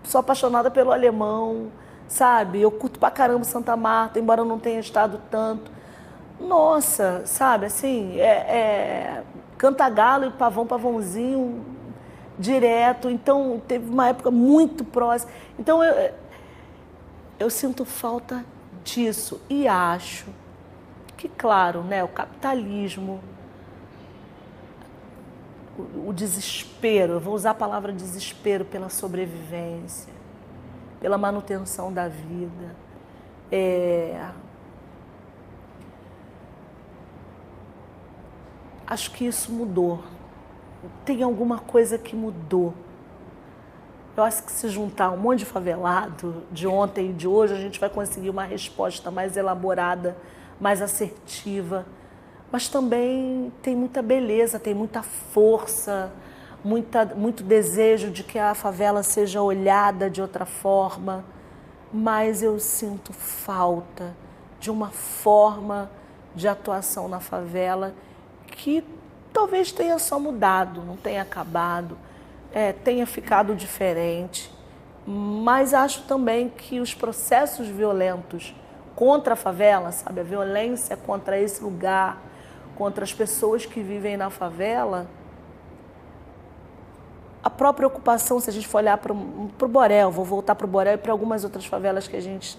sou apaixonada pelo Alemão, sabe, eu curto pra caramba Santa Marta, embora eu não tenha estado tanto. Nossa, sabe, assim, Cantagalo e Pavãozinho, direto, então teve uma época muito próxima. Então eu sinto falta disso e acho que, claro, né, o capitalismo o desespero, eu vou usar a palavra desespero, pela sobrevivência, pela manutenção da vida. Acho que isso mudou. Tem alguma coisa que mudou. Eu acho que se juntar um monte de favelado de ontem e de hoje, a gente vai conseguir uma resposta mais elaborada, mais assertiva. Mas também tem muita beleza, tem muita força, muito desejo de que a favela seja olhada de outra forma. Mas eu sinto falta de uma forma de atuação na favela que talvez tenha só mudado, não tenha acabado, tenha ficado diferente. Mas acho também que os processos violentos contra a favela, sabe, a violência contra esse lugar, contra as pessoas que vivem na favela, a própria ocupação, se a gente for olhar para o Borel, vou voltar para o Borel e para algumas outras favelas que a gente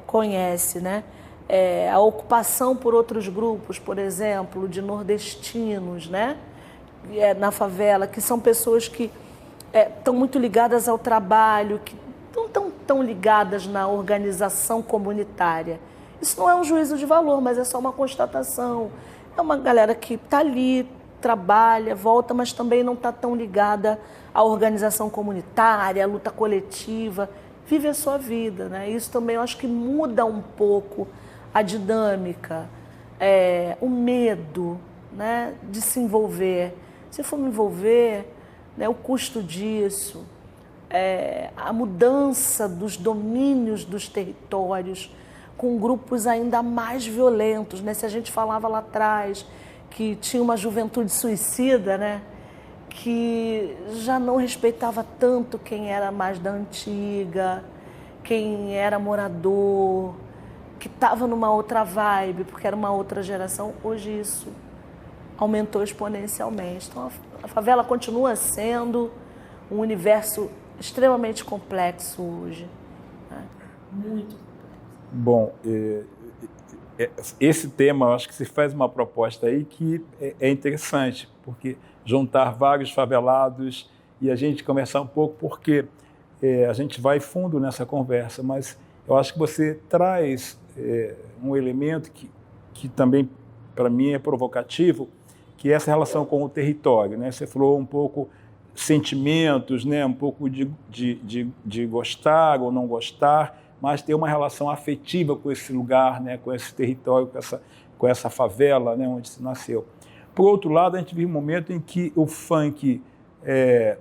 conhece, né? A ocupação por outros grupos, por exemplo, de nordestinos, né? Na favela, que são pessoas que estão muito ligadas ao trabalho, que não estão tão ligadas na organização comunitária. Isso não é um juízo de valor, mas é só uma constatação. É uma galera que está ali, trabalha, volta, mas também não está tão ligada à organização comunitária, à luta coletiva, vive a sua vida, né? Isso também eu acho que muda um pouco a dinâmica, o medo, né, de se envolver. Se for me envolver, né, o custo disso, a mudança dos domínios dos territórios com grupos ainda mais violentos, né? Se a gente falava lá atrás que tinha uma juventude suicida, né, que já não respeitava tanto quem era mais da antiga, quem era morador, que estava numa outra vibe, porque era uma outra geração. Hoje isso aumentou exponencialmente. Então a favela continua sendo um universo extremamente complexo hoje, né? Muito complexo. Bom, esse tema, eu acho que se faz uma proposta aí que é interessante, porque juntar vários favelados e a gente conversar um pouco, porque a gente vai fundo nessa conversa, mas eu acho que você traz um elemento que também, para mim, é provocativo, que é essa relação com o território, né? Você falou um pouco sentimentos, né? Um pouco de gostar ou não gostar, mas ter uma relação afetiva com esse lugar, né? Com esse território, com essa favela, né? Onde se nasceu. Por outro lado, a gente vive um momento em que o funk é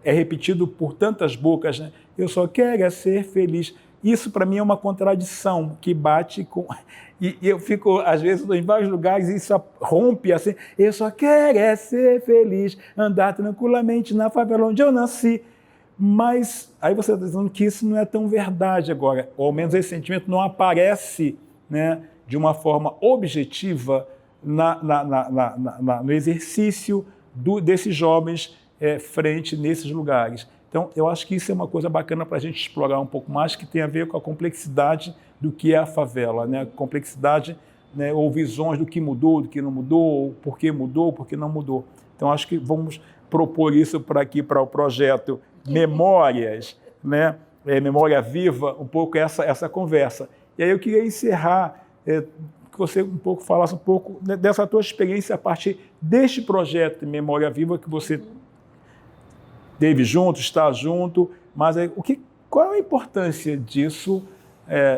repetido por tantas bocas, né? Eu só quero ser feliz. Isso, para mim, é uma contradição que bate com... E eu fico, às vezes, em vários lugares e isso rompe assim. Eu só quero ser feliz, andar tranquilamente na favela onde eu nasci. Mas aí você está dizendo que isso não é tão verdade agora. Ou ao menos esse sentimento não aparece, né, de uma forma objetiva no exercício desses jovens frente nesses lugares. Então, eu acho que isso é uma coisa bacana para a gente explorar um pouco mais, que tem a ver com a complexidade do que é a favela, né? Complexidade, né, ou visões do que mudou, do que não mudou, ou por que mudou, por que não mudou. Então, acho que vamos propor isso para o projeto Memórias, né? Memória Viva, um pouco essa conversa. E aí eu queria encerrar, que você um pouco falasse um pouco dessa tua experiência a partir deste projeto Memória Viva que você teve junto, está junto, mas qual é a importância disso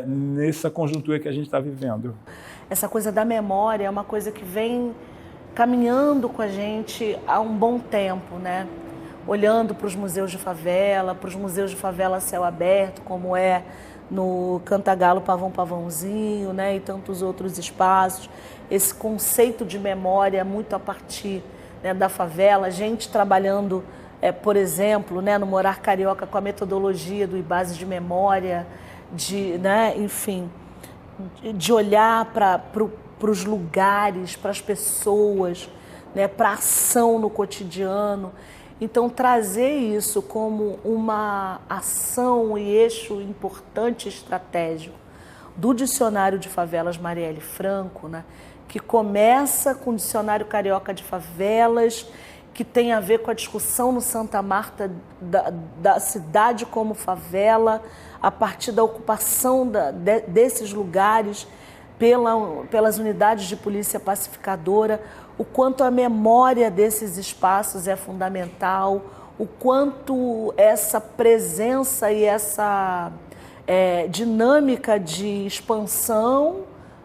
nessa conjuntura que a gente está vivendo? Essa coisa da memória é uma coisa que vem caminhando com a gente há um bom tempo, né? Olhando para os museus de favela a céu aberto, como é no Cantagalo Pavão Pavãozinho, né? E tantos outros espaços. Esse conceito de memória muito a partir, né, da favela, gente trabalhando... por exemplo, né, no Morar Carioca, com a metodologia do Ibases de Memória, né, enfim, de olhar para os lugares, para as pessoas, né, para a ação no cotidiano. Então, trazer isso como uma ação e eixo importante estratégico do Dicionário de Favelas Marielle Franco, né, que começa com o Dicionário Carioca de Favelas que tem a ver com a discussão no Santa Marta da cidade como favela, a partir da ocupação desses lugares pelas unidades de polícia pacificadora, o quanto a memória desses espaços é fundamental, o quanto essa presença e essa dinâmica de expansão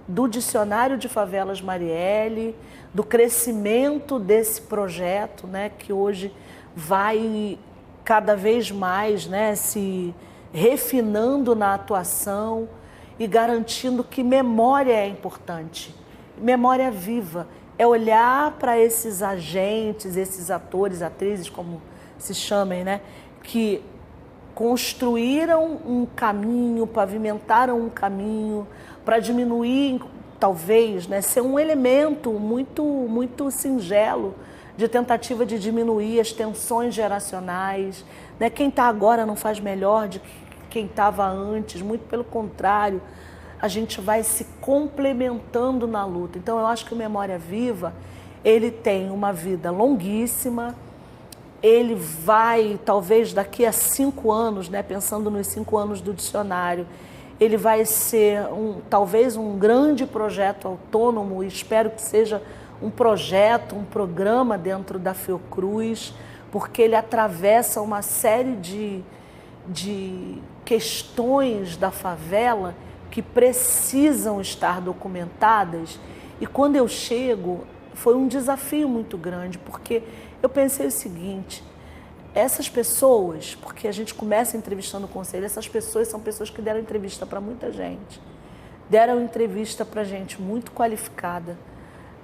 do Dicionário de Favelas Marielle, do crescimento desse projeto, né, que hoje vai cada vez mais, né, se refinando na atuação e garantindo que memória é importante. Memória viva é olhar para esses agentes, esses atores, atrizes, como se chamem, né, que construíram um caminho, pavimentaram um caminho para diminuir, talvez, né, ser um elemento muito singelo de tentativa de diminuir as tensões geracionais. Né? Quem está agora não faz melhor de quem estava antes, muito pelo contrário, a gente vai se complementando na luta. Então, eu acho que o Memória Viva, ele tem uma vida longuíssima, ele vai, talvez daqui a 5 anos, né, pensando nos 5 anos do dicionário, ele vai ser talvez um grande projeto autônomo, e espero que seja um projeto, um programa dentro da Fiocruz, porque ele atravessa uma série de questões da favela que precisam estar documentadas. E quando eu chego, foi um desafio muito grande, porque eu pensei o seguinte: essas pessoas, porque a gente começa entrevistando o conselho, essas pessoas são pessoas que deram entrevista para muita gente, deram entrevista para gente muito qualificada,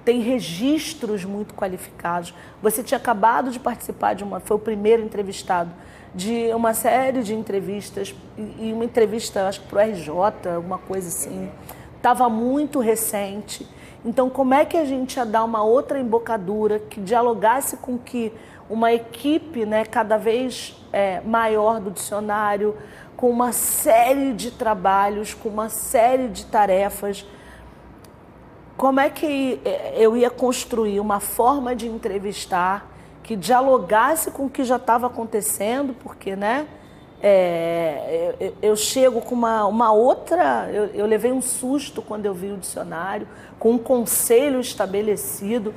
tem registros muito qualificados. Você tinha acabado de participar foi o primeiro entrevistado de uma série de entrevistas, e uma entrevista, acho que para o RJ, alguma coisa assim, estava muito recente. Então, como é que a gente ia dar uma outra embocadura que dialogasse com que uma equipe, né, cada vez maior do dicionário, com uma série de trabalhos, com uma série de tarefas, como é que eu ia construir uma forma de entrevistar que dialogasse com o que já estava acontecendo, porque, né, eu chego com uma outra... Eu levei um susto quando eu vi o dicionário, com um conselho estabelecido.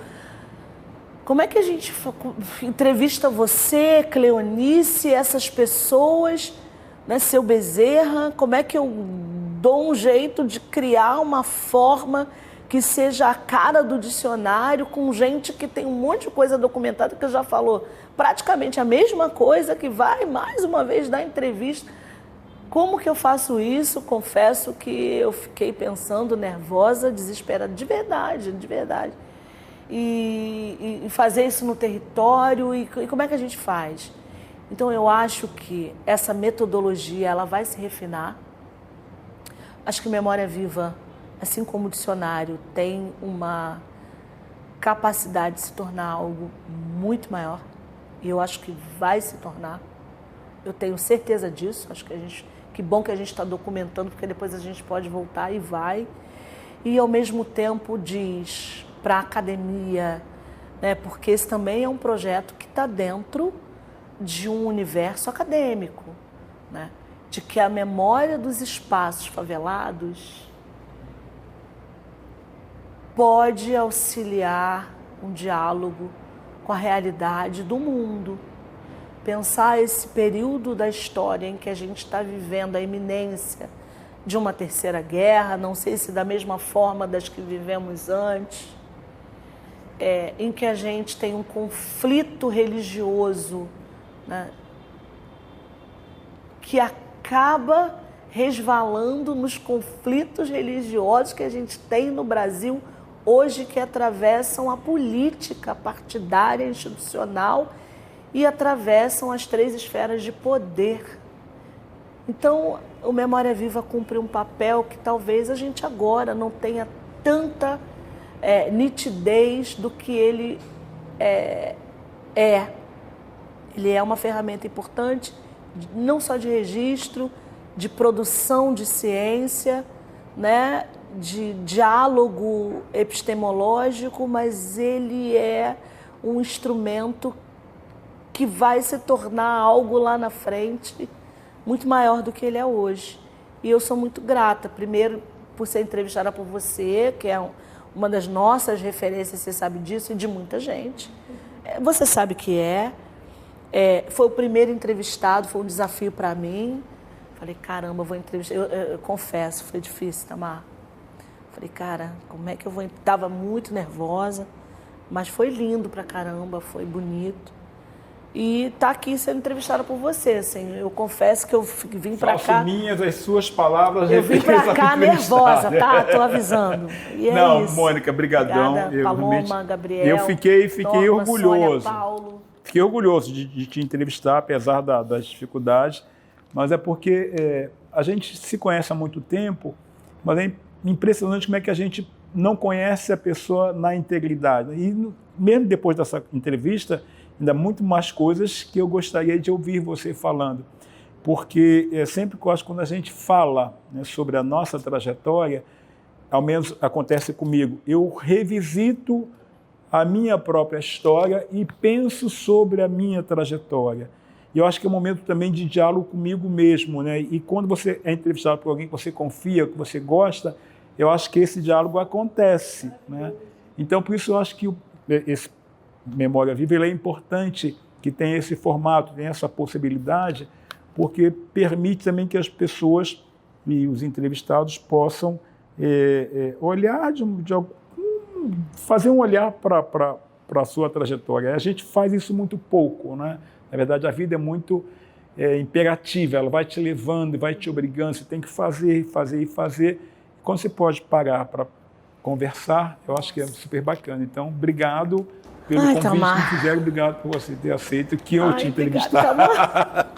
Como é que a gente entrevista você, Cleonice, essas pessoas, né, seu Bezerra? Como é que eu dou um jeito de criar uma forma que seja a cara do dicionário, com gente que tem um monte de coisa documentada, que já falou praticamente a mesma coisa, que vai mais uma vez dar entrevista? Como que eu faço isso? Confesso que eu fiquei pensando, nervosa, desesperada, de verdade, de verdade. E fazer isso no território, e como é que a gente faz? Então, eu acho que essa metodologia ela vai se refinar. Acho que Memória Viva, assim como o dicionário, tem uma capacidade de se tornar algo muito maior, e eu acho que vai se tornar. Eu tenho certeza disso. Acho que bom que a gente está documentando, porque depois a gente pode voltar e vai. E, ao mesmo tempo, diz para a academia, né, porque esse também é um projeto que está dentro de um universo acadêmico, né, de que a memória dos espaços favelados pode auxiliar um diálogo com a realidade do mundo. Pensar esse período da história em que a gente está vivendo a iminência de uma terceira guerra, não sei se da mesma forma das que vivemos antes, em que a gente tem um conflito religioso, né, que acaba resvalando nos conflitos religiosos que a gente tem no Brasil hoje, que atravessam a política partidária, institucional, e atravessam as 3 esferas de poder. Então, o Memória Viva cumpre um papel que talvez a gente agora não tenha tanta nitidez do que ele é. Ele é uma ferramenta importante, não só de registro, de produção de ciência, né, de diálogo epistemológico, mas ele é um instrumento que vai se tornar algo lá na frente muito maior do que ele é hoje. E eu sou muito grata, primeiro por ser entrevistada por você, que é uma das nossas referências, você sabe disso, e de muita gente. Você sabe que foi o primeiro entrevistado, foi um desafio para mim. Falei, caramba, vou entrevistar. Eu confesso, foi difícil, Tamar. Falei, cara, como é que eu vou... Estava muito nervosa, mas foi lindo pra caramba, foi bonito. E tá aqui sendo entrevistada por você, assim. Eu confesso que eu vim pra cá... minhas, as suas palavras... Eu vim pra cá nervosa, tá? Tô avisando. E Não, isso. Mônica, brigadão. Obrigada, Paloma, Gabriel. Eu fiquei Norma, orgulhoso. Sônia, Paulo. Fiquei orgulhoso de te entrevistar, apesar das dificuldades, mas é porque a gente se conhece há muito tempo, mas é impressionante como é que a gente não conhece a pessoa na integridade. E mesmo depois dessa entrevista, ainda há muito mais coisas que eu gostaria de ouvir você falando, porque sempre que eu acho que quando a gente fala, né, sobre a nossa trajetória, ao menos acontece comigo, eu revisito a minha própria história e penso sobre a minha trajetória. E eu acho que é um momento também de diálogo comigo mesmo, né? E quando você é entrevistado por alguém que você confia, que você gosta, eu acho que esse diálogo acontece, né? Então, por isso eu acho que esse Memória Viva ele é importante que tenha esse formato, tenha essa possibilidade, porque permite também que as pessoas e os entrevistados possam olhar fazer um olhar para a sua trajetória. A gente faz isso muito pouco, né? Na verdade, a vida é muito imperativa, ela vai te levando e vai te obrigando, você tem que fazer. Quando você pode parar para conversar, eu acho que é super bacana. Então, obrigado pelo convite Tamar. que fizeram, obrigado por você ter aceito que eu te Obrigada, entrevistar. Tamar.